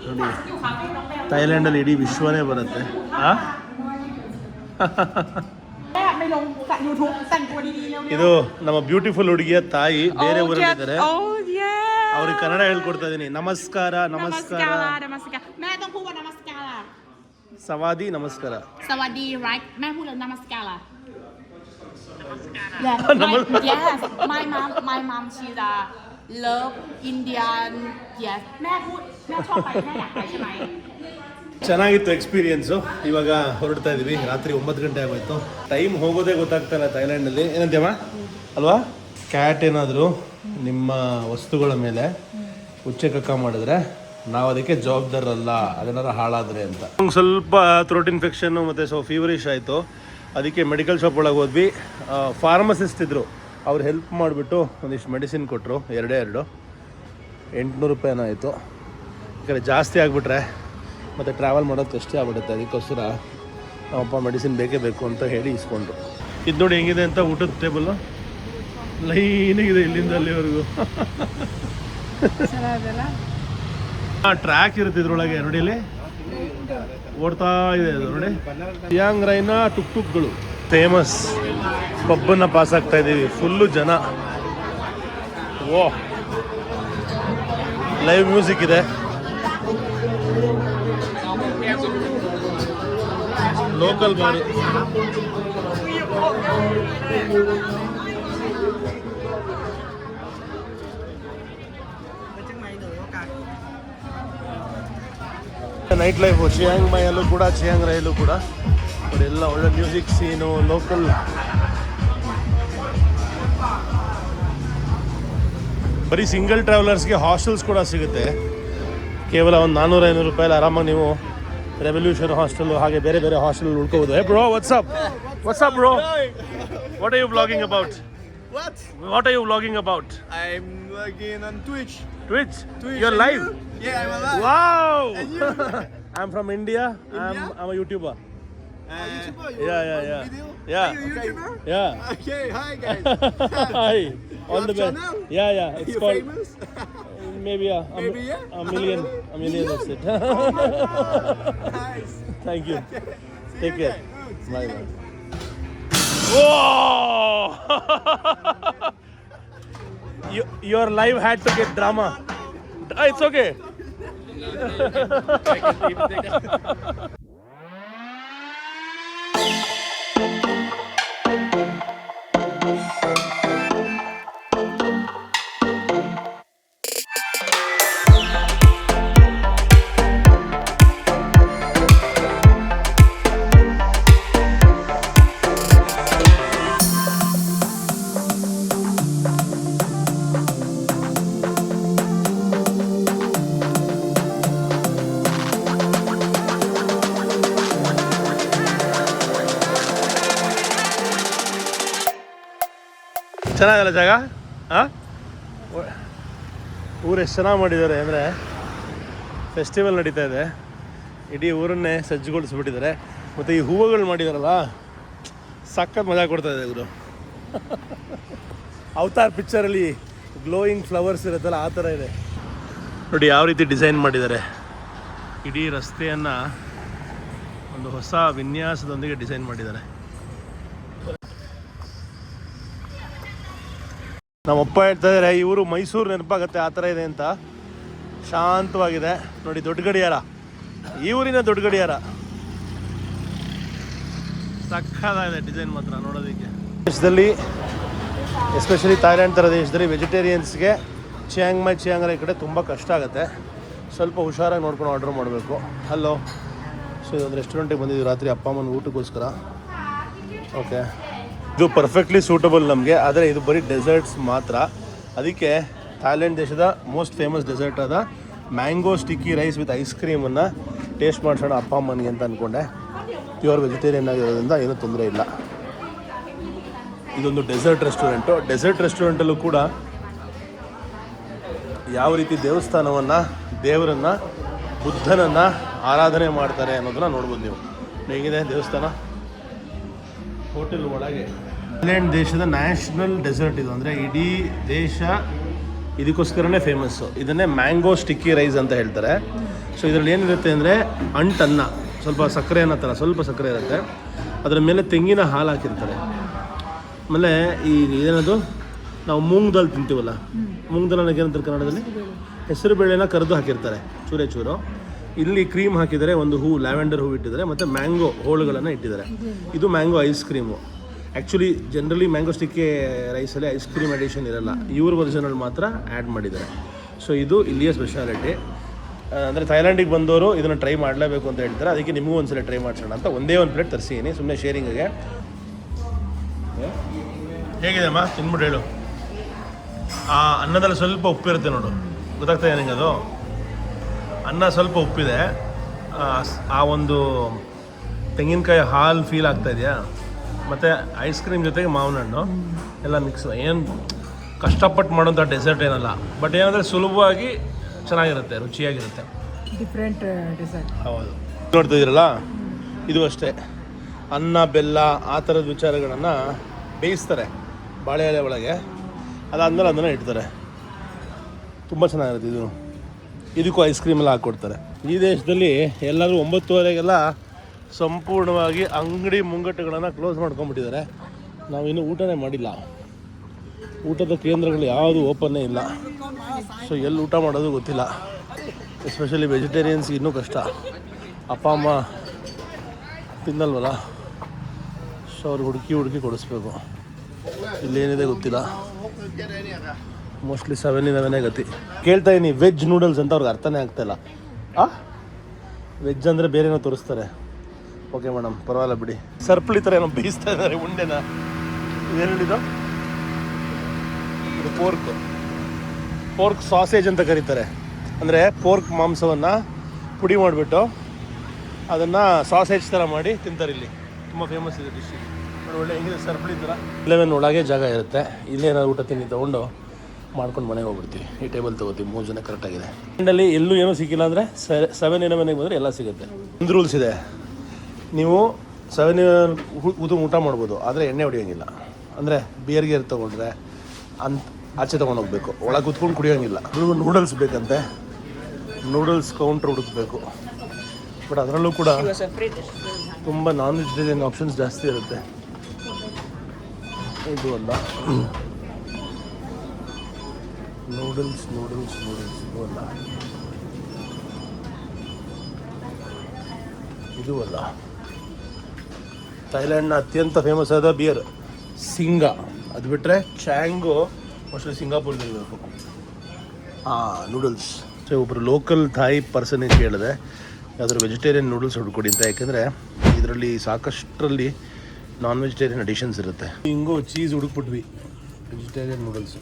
ನೋಡಿ ಥೈಲ್ಯಾಂಡಲ್ಲಿ ಇಡೀ ವಿಶ್ವನೇ ಬರುತ್ತೆ. ಇದು ನಮ್ಮ ಬ್ಯೂಟಿಫುಲ್ ಹುಡುಗಿಯ ತಾಯಿ, ಬೇರೆ ಊರಲ್ಲಿದ್ದಾರೆ. ಅವ್ರಿಗೆ ಕನ್ನಡ ಹೇಳ್ಕೊಡ್ತಾ ಇದೀನಿ. ನಮಸ್ಕಾರ ನಮಸ್ಕಾರ ಸವಾದಿ ನಮಸ್ಕಾರ. Sawadi, right? แม่พูดเลย namaskara. Yes, my mom, she's a love Indian. Yes, แม่พูดแม่ชอบไปแม่อยากไปใช่ไหม ಚೆನ್ನಾಗಿತ್ತು ಎಕ್ಸ್ಪೀರಿಯನ್ಸು. ಇವಾಗ ಹೊರಡ್ತಾ ಇದೀವಿ. ರಾತ್ರಿ 9 ಗಂಟೆ ಆಗೋಯ್ತು. ಟೈಮ್ ಹೋಗೋದೇ ಗೊತ್ತಾಗ್ತಾಯಿಲ್ಲ ಥೈಲ್ಯಾಂಡಲ್ಲಿ. ಏನಂತೀಯಮ್ಮ ಅಲ್ವಾ? ಕ್ಯಾಟ್ ಏನಾದರೂ ನಿಮ್ಮ ವಸ್ತುಗಳ ಮೇಲೆ ಉಚ್ಚೆ ಕಕ್ಕ ಮಾಡಿದ್ರೆ ನಾವು ಅದಕ್ಕೆ ಜವಾಬ್ದಾರಲ್ಲ, ಅದನ್ನಾರ ಹಾಳಾದರೆ ಅಂತ. ಸ್ವಲ್ಪ ಥ್ರೋಟ್ ಇನ್ಫೆಕ್ಷನ್ನು ಮತ್ತು ಫೀವರಿಶ್ ಆಯಿತು. ಅದಕ್ಕೆ ಮೆಡಿಕಲ್ ಶಾಪ್ ಒಳಗೆ ಹೋದ್ವಿ. ಫಾರ್ಮಸಿಸ್ಟ್ ಇದ್ದರು, ಅವ್ರು ಹೆಲ್ಪ್ ಮಾಡಿಬಿಟ್ಟು ಒಂದಿಷ್ಟು ಮೆಡಿಸಿನ್ ಕೊಟ್ಟರು. 2 800 ರೂಪಾಯಿನೂ ಆಯಿತು. ಯಾಕಂದರೆ ಜಾಸ್ತಿ ಆಗಿಬಿಟ್ರೆ ಮತ್ತು ಟ್ರಾವೆಲ್ ಮಾಡೋದು ಕಷ್ಟ ಆಗ್ಬಿಡುತ್ತೆ. ಅದಕ್ಕೋಸ್ಕರ ನಮ್ಮಪ್ಪ ಮೆಡಿಸಿನ್ ಬೇಕೇ ಬೇಕು ಅಂತ ಹೇಳಿ ಇಸ್ಕೊಂಡ್ರು. ಇದು ನೋಡಿ ಹೆಂಗಿದೆ ಅಂತ ಊಟದ ಟೇಬಲ್ಲು ಲೈನಿಗಿದೆ ಇಲ್ಲಿಂದ ಅಲ್ಲಿವರೆಗೂ. ಟ್ರ್ಯಾಕ್ ಇರುತ್ತೆ ಇದ್ರೊಳಗೆ ನೋಡಿ, ಇಲ್ಲಿ ಓಡ್ತಾ ಇದೆ ಅದು ನೋಡಿ. ಚಿಯಾಂಗ್ ರೈನ ಟುಕ್ಗಳು ಫೇಮಸ್ ಪಬ್ಬನ್ನು ಪಾಸ್ ಆಗ್ತಾ ಇದ್ದೀವಿ. ಫುಲ್ಲು ಜನ. ಓ ಲೈವ್ ಮ್ಯೂಸಿಕ್ ಇದೆ. ಲೋಕಲ್ ಬಾರು. ನೈಟ್ ಲೈಫು ಚಿಯಾಂಗ್ ಮೈಯಲ್ಲೂ ಕೂಡ, ಚಿಯಾಂಗ್ ರೈಯಲ್ಲೂ ಕೂಡ ಎಲ್ಲ ಒಳ್ಳೆ ಮ್ಯೂಸಿಕ್ ಸೀನು, ಲೋಕಲ್. ಬರೀ ಸಿಂಗಲ್ ಟ್ರಾವೆಲರ್ಸ್ಗೆ ಹಾಸ್ಟೆಲ್ಸ್ ಕೂಡ ಸಿಗುತ್ತೆ. ಕೇವಲ ಒಂದು 400-500 ರೂಪಾಯಲ್ಲಿ ಆರಾಮಾಗಿ ನೀವು ರೆವಲ್ಯೂಷನ್ ಹಾಸ್ಟೆಲ್ ಹಾಗೆ ಬೇರೆ ಬೇರೆ ಹಾಸ್ಟೆಲ್ ಉಳ್ಕೋಬಹುದು. Hey bro, what's up bro? What are you vlogging about? What are you vlogging about? I'm vlogging on Twitch. Twitch? You're live? Yeah, I'm alive. Wow! And you? I'm from India. I'm a YouTuber. YouTuber? Yeah. Video? Yeah. Are you a YouTuber? Yeah. Okay, hi guys. Hi. All You the have best. channel? Yeah. It's You called famous? maybe Maybe, yeah? a million. Really? A million. That's it. Nice. Thank you. See Take you care. again. Good. Bye. Whoa! Your live had to get drama. It's okay. ಚೆನ್ನಾಗಲ್ಲ ಜಾಗ ಹಾಂ ಊರು ಎಷ್ಟು ಚೆನ್ನಾಗಿ ಮಾಡಿದ್ದಾರೆ ಅಂದರೆ festival ನಡೀತಾ ಇದೆ, ಇಡೀ ಊರನ್ನೇ ಸಜ್ಜುಗೊಳಿಸ್ಬಿಟ್ಟಿದ್ದಾರೆ. ಮತ್ತು ಈ ಹೂವುಗಳು ಮಾಡಿದಾರಲ್ಲ ಸಖತ್ ಮಜಾ ಕೊಡ್ತಾ ಇದೆ ಇವರು. ಅವತಾರ್ ಪಿಕ್ಚರಲ್ಲಿ ಗ್ಲೋಯಿಂಗ್ ಫ್ಲವರ್ಸ್ ಇರುತ್ತಲ್ಲ ಆ ಥರ ಇದೆ ನೋಡಿ ಯಾವ ರೀತಿ ಡಿಸೈನ್ ಮಾಡಿದ್ದಾರೆ. ಇಡೀ ರಸ್ತೆಯನ್ನು ಒಂದು ಹೊಸ ವಿನ್ಯಾಸದೊಂದಿಗೆ ಡಿಸೈನ್ ಮಾಡಿದ್ದಾರೆ. ನಮ್ಮಪ್ಪ ಹೇಳ್ತಾ ಇದ್ದಾರೆ ಈ ಊರು ಮೈಸೂರು ನೆನಪಾಗತ್ತೆ ಆ ಥರ ಇದೆ ಅಂತ. ಶಾಂತವಾಗಿದೆ ನೋಡಿ, ದೊಡ್ಡ ಗಡಿಯಾರ, ಈ ಊರಿನ ದೊಡ್ಡ ಗಡಿಯಾರ ಸಕ್ಕತ್ತಾಗಿದೆ ಡಿಸೈನ್ ಮಾತ್ರ ನೋಡೋದಕ್ಕೆ. ದೇಶದಲ್ಲಿ ಎಸ್ಪೆಷಲಿ ಥೈಲ್ಯಾಂಡ್ ಥರ ದೇಶದಲ್ಲಿ ವೆಜಿಟೇರಿಯನ್ಸ್ಗೆ ಚಿಯಾಂಗ್ ರೈ ಕಡೆ ತುಂಬ ಕಷ್ಟ ಆಗುತ್ತೆ. ಸ್ವಲ್ಪ ಹುಷಾರಾಗಿ ನೋಡ್ಕೊಂಡು ಆರ್ಡ್ರ್ ಮಾಡಬೇಕು. ಹಲೋ, ಸೊ ಇದೊಂದು ರೆಸ್ಟೋರೆಂಟಿಗೆ ಬಂದಿದ್ದೀವಿ ರಾತ್ರಿ ಅಪ್ಪ ಅಮ್ಮನ ಊಟಕ್ಕೋಸ್ಕರ. ಓಕೆ, ಇದು ಪರ್ಫೆಕ್ಟ್ಲಿ ಸೂಟಬಲ್ ನಮಗೆ, ಆದರೆ ಇದು ಬರೀ ಡೆಸರ್ಟ್ಸ್ ಮಾತ್ರ. ಅದಕ್ಕೆ ಥೈಲ್ಯಾಂಡ್ ದೇಶದ ಮೋಸ್ಟ್ ಫೇಮಸ್ ಡೆಸರ್ಟ್ ಆದ mango sticky rice with ice ಕ್ರೀಮನ್ನು ಟೇಸ್ಟ್ ಮಾಡಿಸೋಣ ಅಪ್ಪ ಅಮ್ಮನಿಗೆ ಅಂತ ಅಂದ್ಕೊಂಡೆ. ಪ್ಯೂರ್ ವೆಜಿಟೇರಿಯನ್ ಆಗಿರೋದ್ರಿಂದ ಏನೂ ತೊಂದರೆ ಇಲ್ಲ. ಇದೊಂದು ಡೆಸರ್ಟ್ ರೆಸ್ಟೋರೆಂಟು. ಡೆಸರ್ಟ್ ರೆಸ್ಟೋರೆಂಟಲ್ಲೂ ಕೂಡ ಯಾವ ರೀತಿ ದೇವಸ್ಥಾನವನ್ನು, ದೇವರನ್ನು, ಬುದ್ಧನನ್ನು ಆರಾಧನೆ ಮಾಡ್ತಾರೆ ಅನ್ನೋದನ್ನ ನೋಡ್ಬೋದು ನೀವು. ಹೇಗಿದೆ ದೇವಸ್ಥಾನ, ಹೋಟೆಲ್ ಒಳಗೆ. ಥೈಲ್ಯಾಂಡ್ ದೇಶದ ನ್ಯಾಷನಲ್ ಡೆಸರ್ಟ್ ಇದು, ಅಂದರೆ ಇಡೀ ದೇಶ ಇದಕ್ಕೋಸ್ಕರನೇ ಫೇಮಸ್ಸು. ಇದನ್ನೇ ಮ್ಯಾಂಗೋ ಸ್ಟಿಕ್ಕಿ ರೈಸ್ ಅಂತ ಹೇಳ್ತಾರೆ. ಸೊ ಇದರಲ್ಲಿ ಏನಿರುತ್ತೆ ಅಂದರೆ ಅಂಟನ್ನ, ಸ್ವಲ್ಪ ಸಕ್ಕರೆ ಅನ್ನೋ ಥರ ಸ್ವಲ್ಪ ಸಕ್ಕರೆ ಇರುತ್ತೆ, ಅದರ ಮೇಲೆ ತೆಂಗಿನ ಹಾಲು ಹಾಕಿರ್ತಾರೆ. ಆಮೇಲೆ ಈ ಏನದು ನಾವು ಮೂಂಗ್ ದಾಲ್ ತಿಂತೀವಲ್ಲ, ಮೂಂಗ್ ದಾಲ್ ಅನ್ನೋಕೆ ಏನಂತಾರೆ ಕನ್ನಡದಲ್ಲಿ, ಹೆಸರು ಬೇಳೆನ ಕರೆದು ಹಾಕಿರ್ತಾರೆ ಚೂರೆ ಚೂರು. ಇಲ್ಲಿ ಕ್ರೀಮ್ ಹಾಕಿದ್ದಾರೆ, ಒಂದು ಹೂ ಲ್ಯಾವೆಂಡರ್ ಹೂ ಇಟ್ಟಿದ್ದಾರೆ, ಮತ್ತು ಮ್ಯಾಂಗೋ ಹೋಳುಗಳನ್ನು ಇಟ್ಟಿದ್ದಾರೆ. ಇದು mango ice cream. Actually generally mango sticky ರೈಸಲ್ಲಿ ಐಸ್ ಕ್ರೀಮ್ ಅಡಿಷನ್ ಇರಲ್ಲ, ಇವ್ರ ವರ್ಷನಲ್ಲಿ ಮಾತ್ರ ಆ್ಯಡ್ ಮಾಡಿದ್ದಾರೆ. ಸೊ ಇದು ಇಲ್ಲಿಯ ಸ್ಪೆಷಾಲಿಟಿ. ಅಂದರೆ ಥೈಲ್ಯಾಂಡಿಗೆ ಬಂದವರು ಇದನ್ನು ಟ್ರೈ ಮಾಡಲೇಬೇಕು ಅಂತ ಹೇಳ್ತಾರೆ. ಅದಕ್ಕೆ ನಿಮಗೂ ಒಂದ್ಸಲ ಟ್ರೈ ಮಾಡಿಸೋಣ ಅಂತ ಒಂದೇ ಒಂದು ಪ್ಲೇಟ್ ತರಿಸಿದ್ದೀನಿ ಸುಮ್ಮನೆ ಶೇರಿಂಗಿಗೆ. ಹೇಗಿದೆ ಅಮ್ಮ, ತಿನ್ಬಿಟ್ಟು ಹೇಳು. ಆ ಅನ್ನದಲ್ಲಿ ಸ್ವಲ್ಪ ಉಪ್ಪಿರುತ್ತೆ ನೋಡು, ಗೊತ್ತಾಗ್ತಾ ಇದೆ ನಿಂಗೆ? ಅದು ಅನ್ನ ಸ್ವಲ್ಪ ಉಪ್ಪಿದೆ, ಆ ಒಂದು ತೆಂಗಿನಕಾಯಿ ಹಾಲು ಫೀಲ್ ಆಗ್ತಾ ಇದೆಯಾ, ಮತ್ತು ಐಸ್ ಕ್ರೀಮ್ ಜೊತೆಗೆ ಮಾವಿನ ಹಣ್ಣು ಎಲ್ಲ ಮಿಕ್ಸ್. ಏನು ಕಷ್ಟಪಟ್ಟು ಮಾಡೋಂಥ ಡೆಸರ್ಟ್ ಏನಲ್ಲ, ಬಟ್ ಏನಂದರೆ ಸುಲಭವಾಗಿ ಚೆನ್ನಾಗಿರುತ್ತೆ, ರುಚಿಯಾಗಿರುತ್ತೆ. Different design. ಹೌದು, ನೋಡ್ತಾ ಇದ್ದೀರಲ್ಲ, ಇದು ಅಷ್ಟೇ ಅನ್ನ ಬೆಲ್ಲ ಆ ಥರದ ವಿಚಾರಗಳನ್ನು ಬೇಯಿಸ್ತಾರೆ ಬಾಳೆ ಎಲೆ ಒಳಗೆ. ಅದಾದಮೇಲೆ ಅದನ್ನು ಇಡ್ತಾರೆ. ತುಂಬ ಚೆನ್ನಾಗಿರುತ್ತೆ ಇದು. ಇದಕ್ಕೂ ಐಸ್ ಕ್ರೀಮ್ ಎಲ್ಲ ಹಾಕ್ಕೊಡ್ತಾರೆ. ಈ ದೇಶದಲ್ಲಿ ಎಲ್ಲರೂ 9:30ಗೆಲ್ಲ ಸಂಪೂರ್ಣವಾಗಿ ಅಂಗಡಿ ಮುಂಗಟ್ಟುಗಳನ್ನು ಕ್ಲೋಸ್ ಮಾಡ್ಕೊಂಡ್ಬಿಟ್ಟಿದ್ದಾರೆ. ನಾವಿನ್ನೂ ಊಟನೇ ಮಾಡಿಲ್ಲ. ಊಟದ ಕೇಂದ್ರಗಳು ಯಾವುದು ಓಪನ್ನೇ ಇಲ್ಲ. ಸೊ ಎಲ್ಲಿ ಊಟ ಮಾಡೋದು ಗೊತ್ತಿಲ್ಲ. ಎಸ್ಪೆಷಲಿ ವೆಜಿಟೇರಿಯನ್ಸ್ಗೆ ಇನ್ನೂ ಕಷ್ಟ. ಅಪ್ಪ ಅಮ್ಮ ತಿನ್ನಲ್ವಲ್ಲ, ಸೊ ಅವ್ರಿಗೆ ಹುಡುಕಿ ಕೊಡಿಸ್ಬೇಕು. ಇಲ್ಲೇನಿದೆ ಗೊತ್ತಿಲ್ಲ. ಮೋಸ್ಟ್ಲಿ 7-11 ಗತಿ. ಕೇಳ್ತಾ ಇದ್ದೀನಿ ವೆಜ್ ನೂಡಲ್ಸ್ ಅಂತ, ಅವ್ರಿಗೆ ಅರ್ಥನೇ ಆಗ್ತಾಯಿಲ್ಲ. ವೆಜ್ ಅಂದರೆ ಬೇರೆನೋ ತೋರಿಸ್ತಾರೆ. ಓಕೆ ಮೇಡಮ್, ಪರವಾಗಿಲ್ಲ ಬಿಡಿ. ಸರ್ಪಳಿ ಥರ ಏನೋ ಬೇಯಿಸ್ತಾ ಇದ್ದಾರೆ ಉಂಡೆನ. ಇದೇನು ಹೇಳಿದ್ದು? ಇದು ಪೋರ್ಕ್ ಸಾಸೇಜ್ ಅಂತ ಕರೀತಾರೆ. ಅಂದರೆ ಪೋರ್ಕ್ ಮಾಂಸವನ್ನು ಪುಡಿ ಮಾಡಿಬಿಟ್ಟು ಅದನ್ನು ಸಾಸೇಜ್ ಥರ ಮಾಡಿ ತಿಂತಾರೆ. ಇಲ್ಲಿ ತುಂಬ ಫೇಮಸ್ ಇದೆ ಡಿಶ್. ಒಳ್ಳೆ ಹೆಂಗಿದೆ ಸರ್ಪಳಿ ಥರ. 11 ಒಳಗೆ ಜಾಗ ಇರುತ್ತೆ. ಇಲ್ಲೇ ಏನಾದ್ರು ಊಟ ತಿಂಡಿ ತೊಗೊಂಡು ಮಾಡ್ಕೊಂಡು ಮನೆಗೆ ಹೋಗ್ಬಿಡ್ತೀವಿ. ಈ ಟೇಬಲ್ ತೊಗೋತೀವಿ, 3 ಜನ ಕರೆಕ್ಟಾಗಿದೆ. ಎಂಡಲ್ಲಿ ಎಲ್ಲೂ ಏನೂ ಸಿಕ್ಕಿಲ್ಲ ಅಂದರೆ 7-11 ಬಂದರೆ ಎಲ್ಲ ಸಿಗುತ್ತೆ. ಒಂದು ರೂಲ್ಸ್ ಇದೆ, ನೀವು 7 ಊಟ ಮಾಡ್ಬೋದು, ಆದರೆ ಎಣ್ಣೆ ಹೊಡಿಯೋಂಗಿಲ್ಲ. ಅಂದರೆ ಬಿಯರ್ಗೆ ತೊಗೊಂಡ್ರೆ ಆಚೆ ತೊಗೊಂಡೋಗ್ಬೇಕು, ಒಳಗೆ ಕೂತ್ಕೊಂಡು ಕುಡಿಯೋಂಗಿಲ್ಲ. ನೂಡಲ್ಸ್ ಬೇಕಂತೆ, ನೂಡಲ್ಸ್ ಕೌಂಟ್ರ್ ಹುಡುಕಬೇಕು. ಬಟ್ ಅದರಲ್ಲೂ ಕೂಡ ತುಂಬ ನಾನ್ ವೆಜಿಟೇರಿಯನ್ ಆಪ್ಷನ್ಸ್ ಜಾಸ್ತಿ ಇರುತ್ತೆ. ಇದು ಅಲ್ಲ, ನೂಡಲ್ಸ್ ಇದು ಅಲ್ಲ, ಇದು ಅಲ್ಲ. ಥೈಲ್ಯಾಂಡ್ನ ಅತ್ಯಂತ ಫೇಮಸ್ ಆದ ಬಿಯರ್ ಸಿಂಗಾ, ಅದು ಬಿಟ್ಟರೆ ಚಾಂಗೋ ಮೋಸ್ಟ್ಲಿ ಸಿಂಗಾಪುರ್ದಲ್ಲಿರಬೇಕು. ನೂಡಲ್ಸ್. ಸೊ ಒಬ್ಬರು ಲೋಕಲ್ ಥಾಯ್ ಪರ್ಸನಿಗೆ ಕೇಳಿದೆ ಯಾವ್ದಾದ್ರು ವೆಜಿಟೇರಿಯನ್ ನೂಡಲ್ಸ್ ಹುಡ್ಕೊಡಿ ಅಂತ. ಯಾಕೆಂದರೆ ಇದರಲ್ಲಿ ಸಾಕಷ್ಟರಲ್ಲಿ ನಾನ್ ವೆಜಿಟೇರಿಯನ್ ಅಡಿಷನ್ಸ್ ಇರುತ್ತೆ. ಹಿಂಗೋ ಚೀಸ್ ಹುಡುಕ್ಬಿಟ್ವಿ, ವೆಜಿಟೇರಿಯನ್ ನೂಡಲ್ಸು.